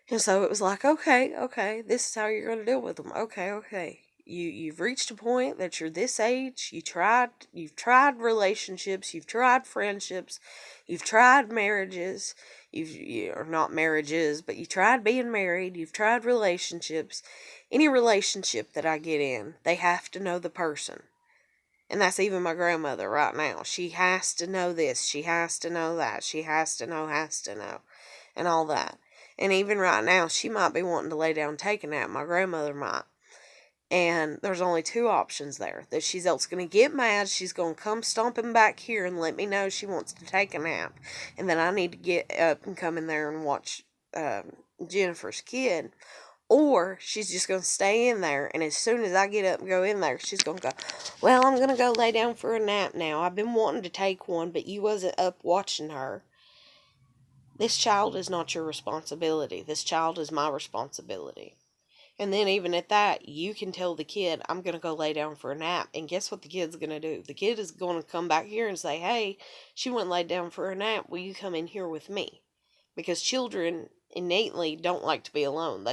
And so it was like, okay, this is how you're going to deal with them. Okay. You've reached a point that you're this age. You've tried relationships. You've tried friendships. You've tried marriages. Or not marriages, but you tried being married. You've tried relationships. Any relationship that I get in, they have to know the person. And that's even my grandmother right now. She has to know this. She has to know that. She has to know. And all that. And even right now, she might be wanting to lay down and take a nap. My grandmother might. And there's only two options there. That she's else going to get mad. She's going to come stomping back here and let me know she wants to take a nap. And then I need to get up and come in there and watch Jennifer's kid. Or she's just going to stay in there. And as soon as I get up and go in there, she's going to go, well, I'm going to go lay down for a nap now. I've been wanting to take one, but you wasn't up watching her. This child is not your responsibility. This child is my responsibility. And then even at that, you can tell the kid, I'm going to go lay down for a nap. And guess what the kid's going to do? The kid is going to come back here and say, hey, she went and laid down for a nap. Will you come in here with me? Because children innately don't like to be alone.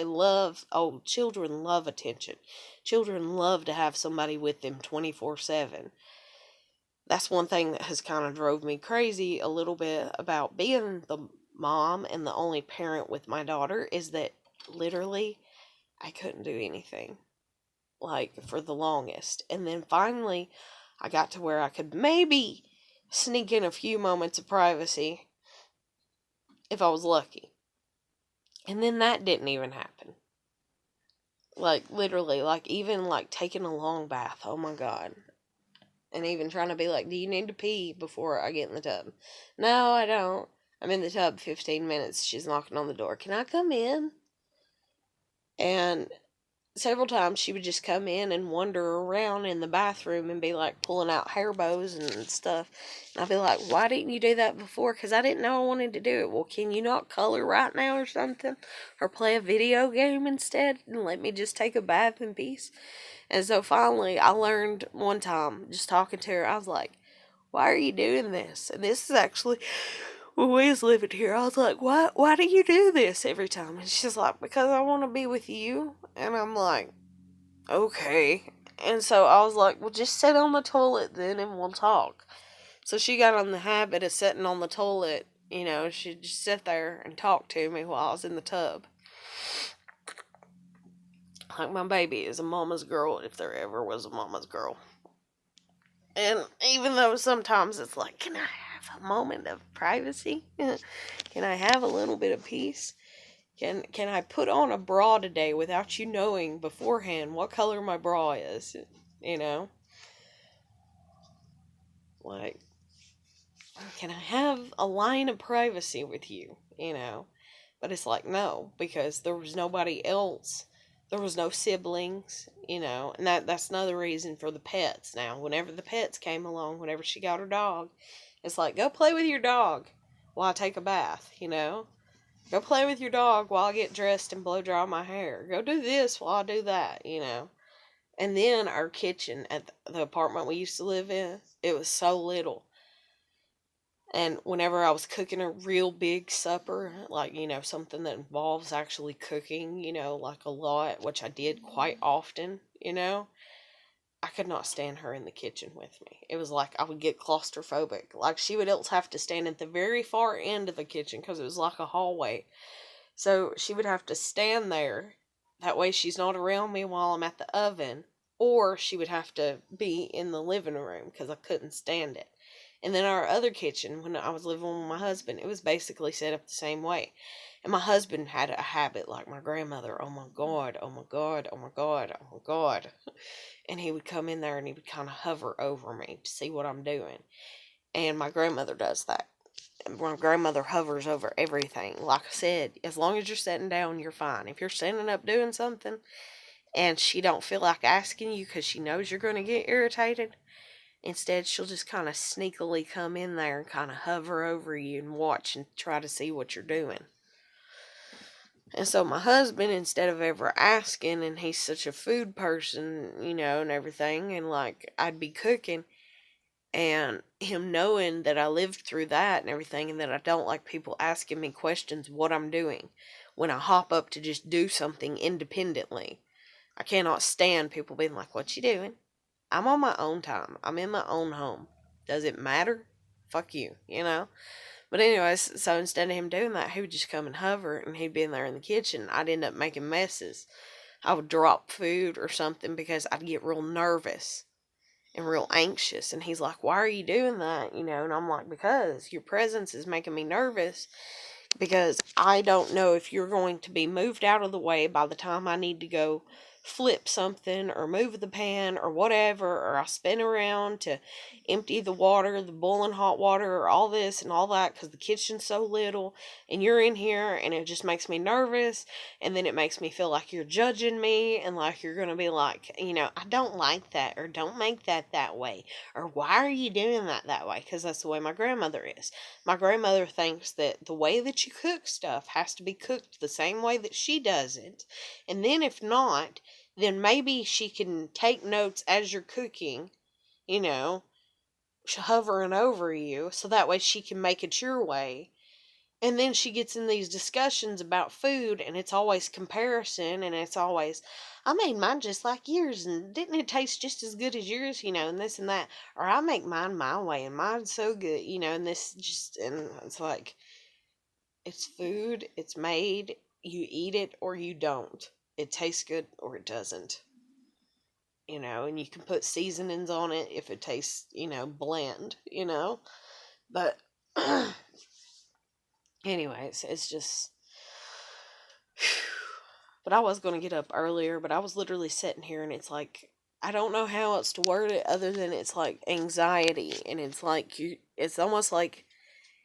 Children love attention. Children love to have somebody with them 24/7. That's one thing that has kind of drove me crazy a little bit about being the mom and the only parent with my daughter, is that literally I couldn't do anything, like, for the longest. And then finally, I got to where I could maybe sneak in a few moments of privacy if I was lucky. And then that didn't even happen. Like, literally, like, even, like, taking a long bath. Oh, my God. And even trying to be like, do you need to pee before I get in the tub? No, I don't. I'm in the tub 15 minutes. She's knocking on the door. Can I come in? And several times she would just come in and wander around in the bathroom and be like pulling out hair bows and stuff. And I'd be like, why didn't you do that before? Because I didn't know I wanted to do it. Well, can you not color right now or something? Or play a video game instead and let me just take a bath in peace? And so finally I learned one time, just talking to her, I was like, why are you doing this? And this is actually when we was living here. I was like, why do you do this every time? And she's like, because I want to be with you. And I'm like, okay. And so I was like, well, just sit on the toilet then and we'll talk. So she got on the habit of sitting on the toilet. You know, she'd just sit there and talk to me while I was in the tub. Like, my baby is a mama's girl if there ever was a mama's girl. And even though sometimes it's like, can I have a moment of privacy? Can I have a little bit of peace? Can I put on a bra today without you knowing beforehand what color my bra is? You know? Like, can I have a line of privacy with you? You know? But it's like, no, because there was nobody else. There was no siblings, you know, and that's another reason for the pets now. Whenever the pets came along, whenever she got her dog, it's like, go play with your dog while I take a bath, you know. Go play with your dog while I get dressed and blow dry my hair. Go do this while I do that, you know. And then our kitchen at the apartment we used to live in, it was so little. And whenever I was cooking a real big supper, like, you know, something that involves actually cooking, you know, like a lot, which I did quite often, you know, I could not stand her in the kitchen with me. It was like I would get claustrophobic. Like, she would else have to stand at the very far end of the kitchen because it was like a hallway. So she would have to stand there. That way she's not around me while I'm at the oven. Or she would have to be in the living room because I couldn't stand it. And then our other kitchen, when I was living with my husband, it was basically set up the same way. And my husband had a habit like my grandmother. Oh my God, oh my God, oh my God, oh my God. And he would come in there and he would kind of hover over me to see what I'm doing. And my grandmother does that. My grandmother hovers over everything. Like I said, as long as you're sitting down, you're fine. If you're standing up doing something and she don't feel like asking you because she knows you're going to get irritated, instead, she'll just kind of sneakily come in there and kind of hover over you and watch and try to see what you're doing. And so my husband, instead of ever asking, and he's such a food person, you know, and everything, and like I'd be cooking, and him knowing that I lived through that and everything, and that I don't like people asking me questions what I'm doing when I hop up to just do something independently. I cannot stand people being like, what you doing? I'm on my own time. I'm in my own home. Does it matter? Fuck you, you know? But anyways, so instead of him doing that, he would just come and hover, and he'd be in there in the kitchen. I'd end up making messes. I would drop food or something because I'd get real nervous and real anxious. And he's like, why are you doing that? You know, and I'm like, because your presence is making me nervous, because I don't know if you're going to be moved out of the way by the time I need to go flip something or move the pan or whatever, or I spin around to empty the water, the boiling hot water, or all this and all that, because the kitchen's so little and you're in here, and it just makes me nervous. And then it makes me feel like you're judging me, and like you're going to be like, I don't like that, or don't make that way, or why are you doing that way? Because that's the way my grandmother is. My grandmother thinks that the way that you cook stuff has to be cooked the same way that she does it. And then if not, then maybe she can take notes as you're cooking, hovering over you, so that way she can make it your way. And then she gets in these discussions about food, and it's always comparison, and it's always, I made mine just like yours, and didn't it taste just as good as yours, and this and that. Or I make mine my way, and mine's so good, and this just, and it's like, it's food, it's made, you eat it or you don't. It tastes good or it doesn't. And you can put seasonings on it if it tastes, bland, But anyways, it's just. But I was going to get up earlier, but I was literally sitting here, and it's like, I don't know how else to word it other than it's like anxiety. And it's like, it's almost like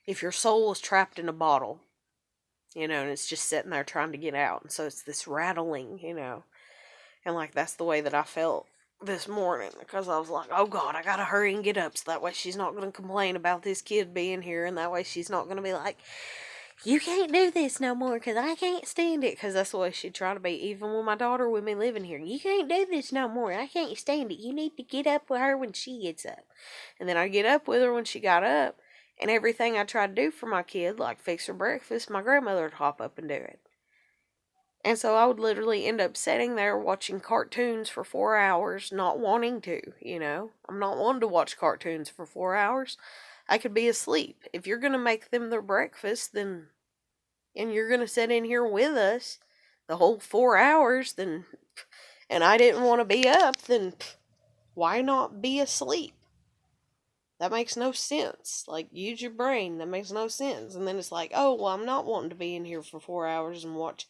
if your soul was trapped in a bottle, and it's just sitting there trying to get out. And so it's this rattling, And like, that's the way that I felt this morning, because I was like, oh God, I gotta hurry and get up, so that way she's not going to complain about this kid being here, and that way she's not going to be like, you can't do this no more, because I can't stand it, because that's the way she'd try to be, even when my daughter with me living here. You can't do this no more, I can't stand it, you need to get up with her when she gets up. And then I'd get up with her when she got up, and everything I tried to do for my kid, like fix her breakfast, my grandmother would hop up and do it. And so I would literally end up sitting there watching cartoons for 4 hours, not wanting to, I'm not wanting to watch cartoons for 4 hours. I could be asleep. If you're going to make them their breakfast, and you're going to sit in here with us the whole 4 hours, and I didn't want to be up, then why not be asleep? That makes no sense. Like, use your brain. That makes no sense. And then it's like, oh, well, I'm not wanting to be in here for 4 hours and watch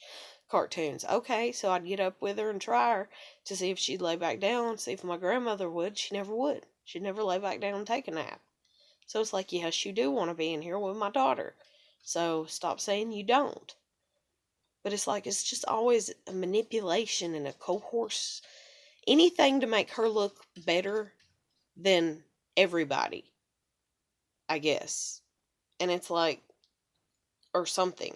cartoons. Okay, so I'd get up with her and try her to see if she'd lay back down, see if my grandmother would. She never would. She'd never lay back down and take a nap. So it's like, yes, you do want to be in here with my daughter. So stop saying you don't. But it's like, it's just always a manipulation and a coerce. Anything to make her look better than everybody, I guess. And it's like, or something.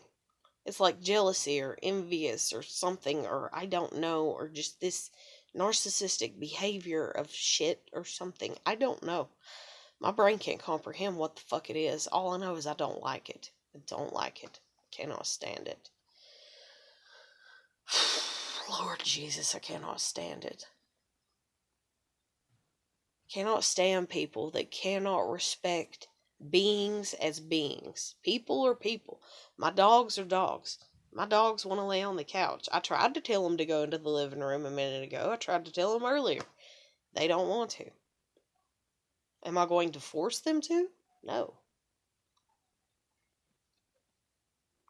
It's like jealousy or envious or something, or I don't know, or just this narcissistic behavior of shit or something. I don't know. My brain can't comprehend what the fuck it is. All I know is I don't like it. I don't like it. Cannot stand it. Lord Jesus, I cannot stand it. Cannot stand people that cannot respect beings as beings. People are people. My dogs are dogs. My dogs want to lay on the couch. I tried to tell them to go into the living room a minute ago. I tried to tell them earlier. They don't want to. Am I going to force them to? No.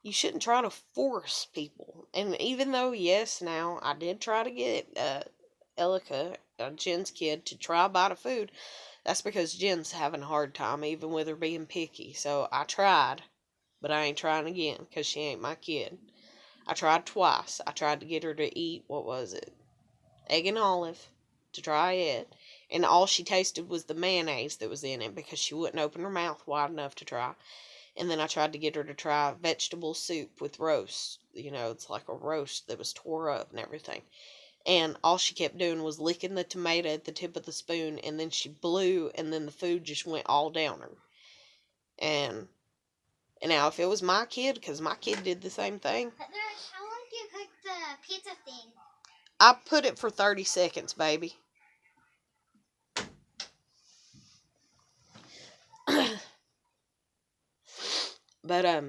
You shouldn't try to force people. And even though, yes, now, I did try to get Elika, Jen's kid, to try a bite of food, that's because Jen's having a hard time, even with her being picky. So I tried, but I ain't trying again, because she ain't my kid. I tried twice. I tried to get her to eat, what was it? Egg and olive, to try it. And all she tasted was the mayonnaise that was in it, because she wouldn't open her mouth wide enough to try. And then I tried to get her to try vegetable soup with roast. It's like a roast that was tore up and everything. And all she kept doing was licking the tomato at the tip of the spoon, and then she blew, and then the food just went all down her. And now if it was my kid, because my kid did the same thing. But how long do you cook the pizza thing? I put it for 30 seconds, baby. But,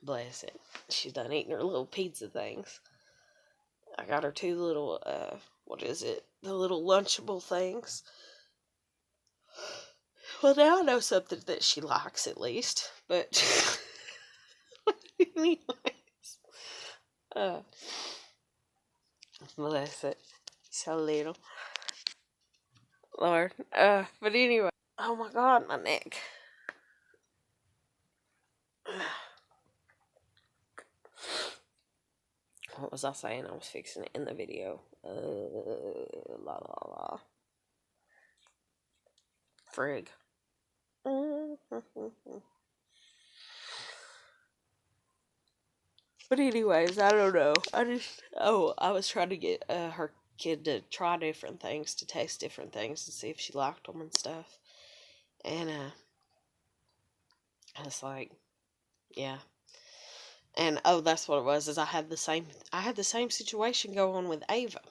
bless it. She's done eating her little pizza things. I got her 2 little, the little Lunchable things. Well, now I know something that she likes, at least. But, anyways. Bless it. So little. Lord. But anyway. Oh my God, my neck. What was I saying? I was fixing it in the video. La la la. Frig. But anyways, I don't know. I was trying to get her kid to try different things, to taste different things, and see if she liked them and stuff. And I was like, yeah. And oh, that's what it was. Is I had the same situation go on with Ava,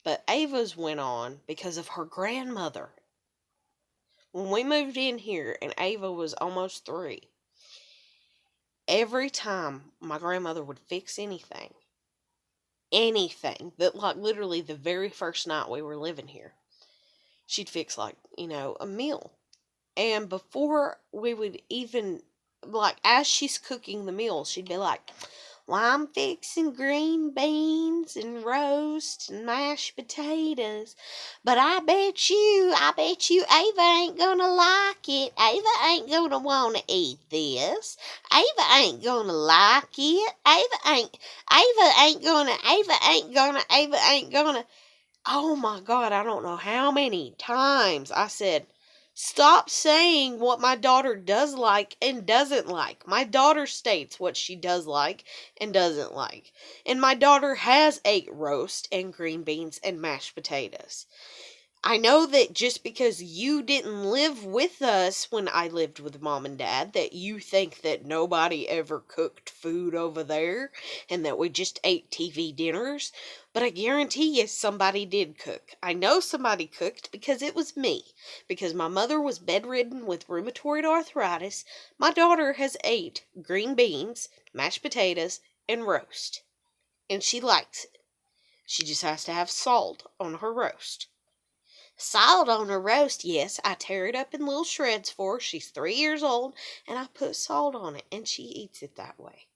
but Ava's went on because of her grandmother. When we moved in here, and Ava was almost 3. Every time my grandmother would fix anything, that like literally the very first night we were living here, she'd fix like, a meal. And before we would even, like, as she's cooking the meal, she'd be like, well, I'm fixing green beans and roast and mashed potatoes. But I bet you, Ava ain't gonna like it. Ava ain't gonna wanna eat this. Ava ain't gonna like it. Ava ain't gonna. Oh my God, I don't know how many times I said, stop saying what my daughter does like and doesn't like. My daughter states what she does like and doesn't like. And my daughter has ate roast and green beans and mashed potatoes. I know that just because you didn't live with us when I lived with mom and dad, that you think that nobody ever cooked food over there and that we just ate TV dinners. But I guarantee you somebody did cook. I know somebody cooked because it was me. Because my mother was bedridden with rheumatoid arthritis, my daughter has ate green beans, mashed potatoes, and roast. And she likes it. She just has to have salt on her roast. Salt on her roast, yes. I tear it up in little shreds for her. She's 3 years old, and I put salt on it, and she eats it that way.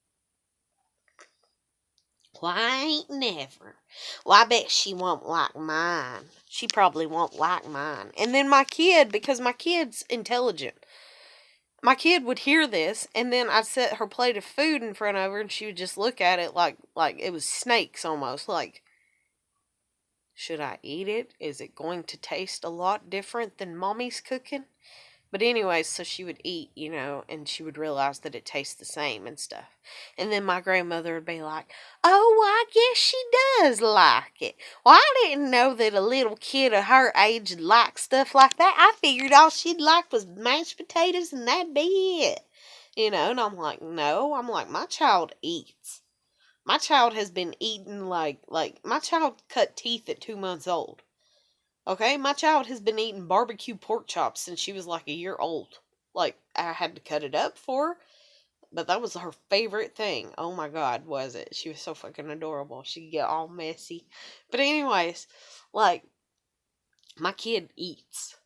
Well, I ain't never. Well, I bet she won't like mine. She probably won't like mine. And then my kid, because my kid's intelligent, my kid would hear this, and then I'd set her plate of food in front of her, and she would just look at it like it was snakes almost, like, should I eat it? Is it going to taste a lot different than mommy's cooking? But anyways, so she would eat, and she would realize that it tastes the same and stuff. And then my grandmother would be like, oh, well, I guess she does like it. Well, I didn't know that a little kid of her age would like stuff like that. I figured all she'd like was mashed potatoes and that'd be it. And I'm like, no. I'm like, my child eats. My child has been eating like my child cut teeth at 2 months old. Okay, my child has been eating barbecue pork chops since she was like a year old. Like, I had to cut it up for her, but that was her favorite thing. Oh my God, was it? She was so fucking adorable. She'd get all messy. But anyways, like, my kid eats.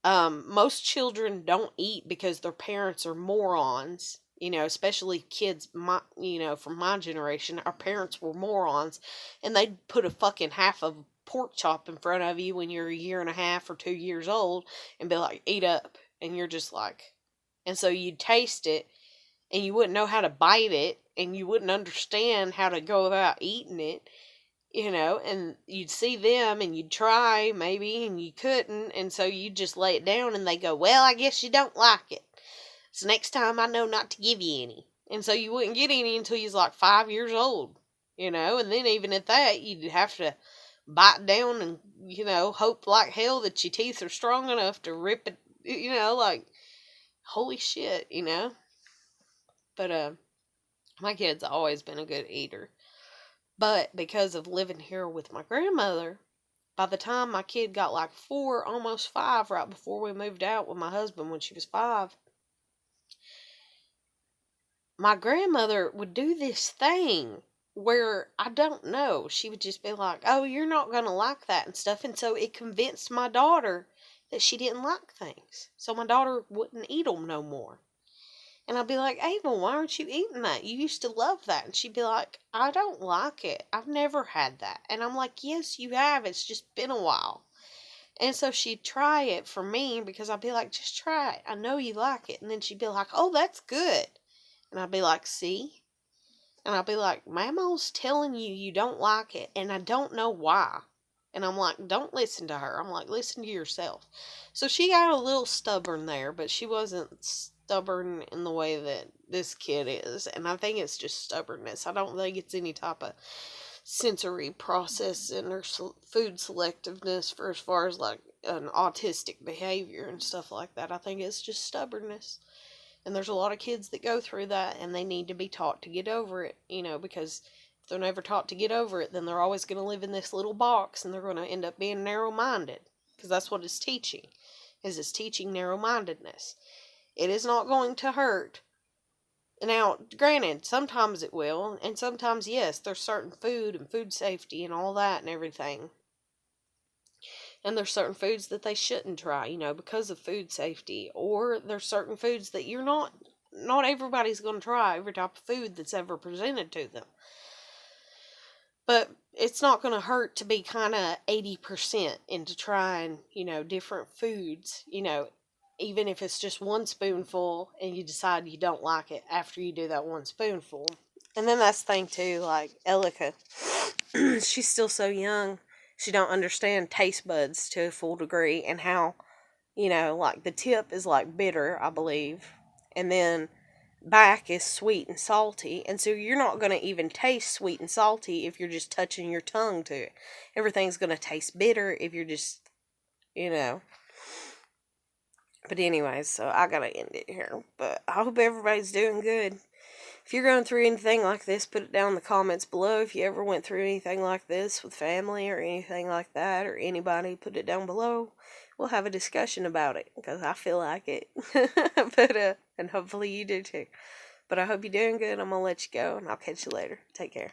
Most children don't eat because their parents are morons. Especially kids, from my generation, our parents were morons, and they'd put a fucking half of pork chop in front of you when you're a year and a half or 2 years old and be like, eat up. And you're just like, and so you'd taste it and you wouldn't know how to bite it and you wouldn't understand how to go about eating it, and you'd see them and you'd try maybe and you couldn't. And so you'd just lay it down and they go, well, I guess you don't like it. So next time I know not to give you any. And so you wouldn't get any until you was like 5 years old, and then even at that, you'd have to bite down and, hope like hell that your teeth are strong enough to rip it, like, holy shit, But, my kid's always been a good eater. But because of living here with my grandmother, by the time my kid got like 4, almost 5, right before we moved out with my husband when she was 5, my grandmother would do this thing where I don't know. She would just be like, oh, you're not going to like that and stuff. And so it convinced my daughter that she didn't like things. So my daughter wouldn't eat them no more. And I'll be like, Ava, why aren't you eating that? You used to love that. And she'd be like, I don't like it. I've never had that. And I'm like, yes, you have. It's just been a while. And so she'd try it for me because I'd be like, just try it. I know you like it. And then she'd be like, oh, that's good. And I'd be like, see? And I'd be like, Mama's telling you you don't like it. And I don't know why. And I'm like, don't listen to her. I'm like, listen to yourself. So she got a little stubborn there, but she wasn't stubborn in the way that this kid is. And I think it's just stubbornness. I don't think it's any type of sensory processing or food selectiveness for as far as like an autistic behavior and stuff like that. I think it's just stubbornness. And there's a lot of kids that go through that and they need to be taught to get over it, because if they're never taught to get over it, then they're always going to live in this little box and they're going to end up being narrow-minded, because that's what it's teaching. It's teaching narrow-mindedness. It is not going to hurt. Now, granted, sometimes it will, and sometimes, yes, there's certain food and food safety and all that and everything. And there's certain foods that they shouldn't try, because of food safety. Or there's certain foods that not everybody's going to try every type of food that's ever presented to them. But it's not going to hurt to be kind of 80% into trying, different foods, even if it's just one spoonful and you decide you don't like it after you do that one spoonful. And then that's the thing too, like Elika, she's still so young. She don't understand taste buds to a full degree, and how, like the tip is like bitter, I believe, and then back is sweet and salty, and so you're not going to even taste sweet and salty if you're just touching your tongue to it. Everything's going to taste bitter if you're just, But anyways, so I gotta end it here. But I hope everybody's doing good. If you're going through anything like this, put it down in the comments below. If you ever went through anything like this with family or anything like that, or anybody, put it down below. We'll have a discussion about it, because I feel like it. And hopefully you do too. But I hope you're doing good. I'm going to let you go, and I'll catch you later. Take care.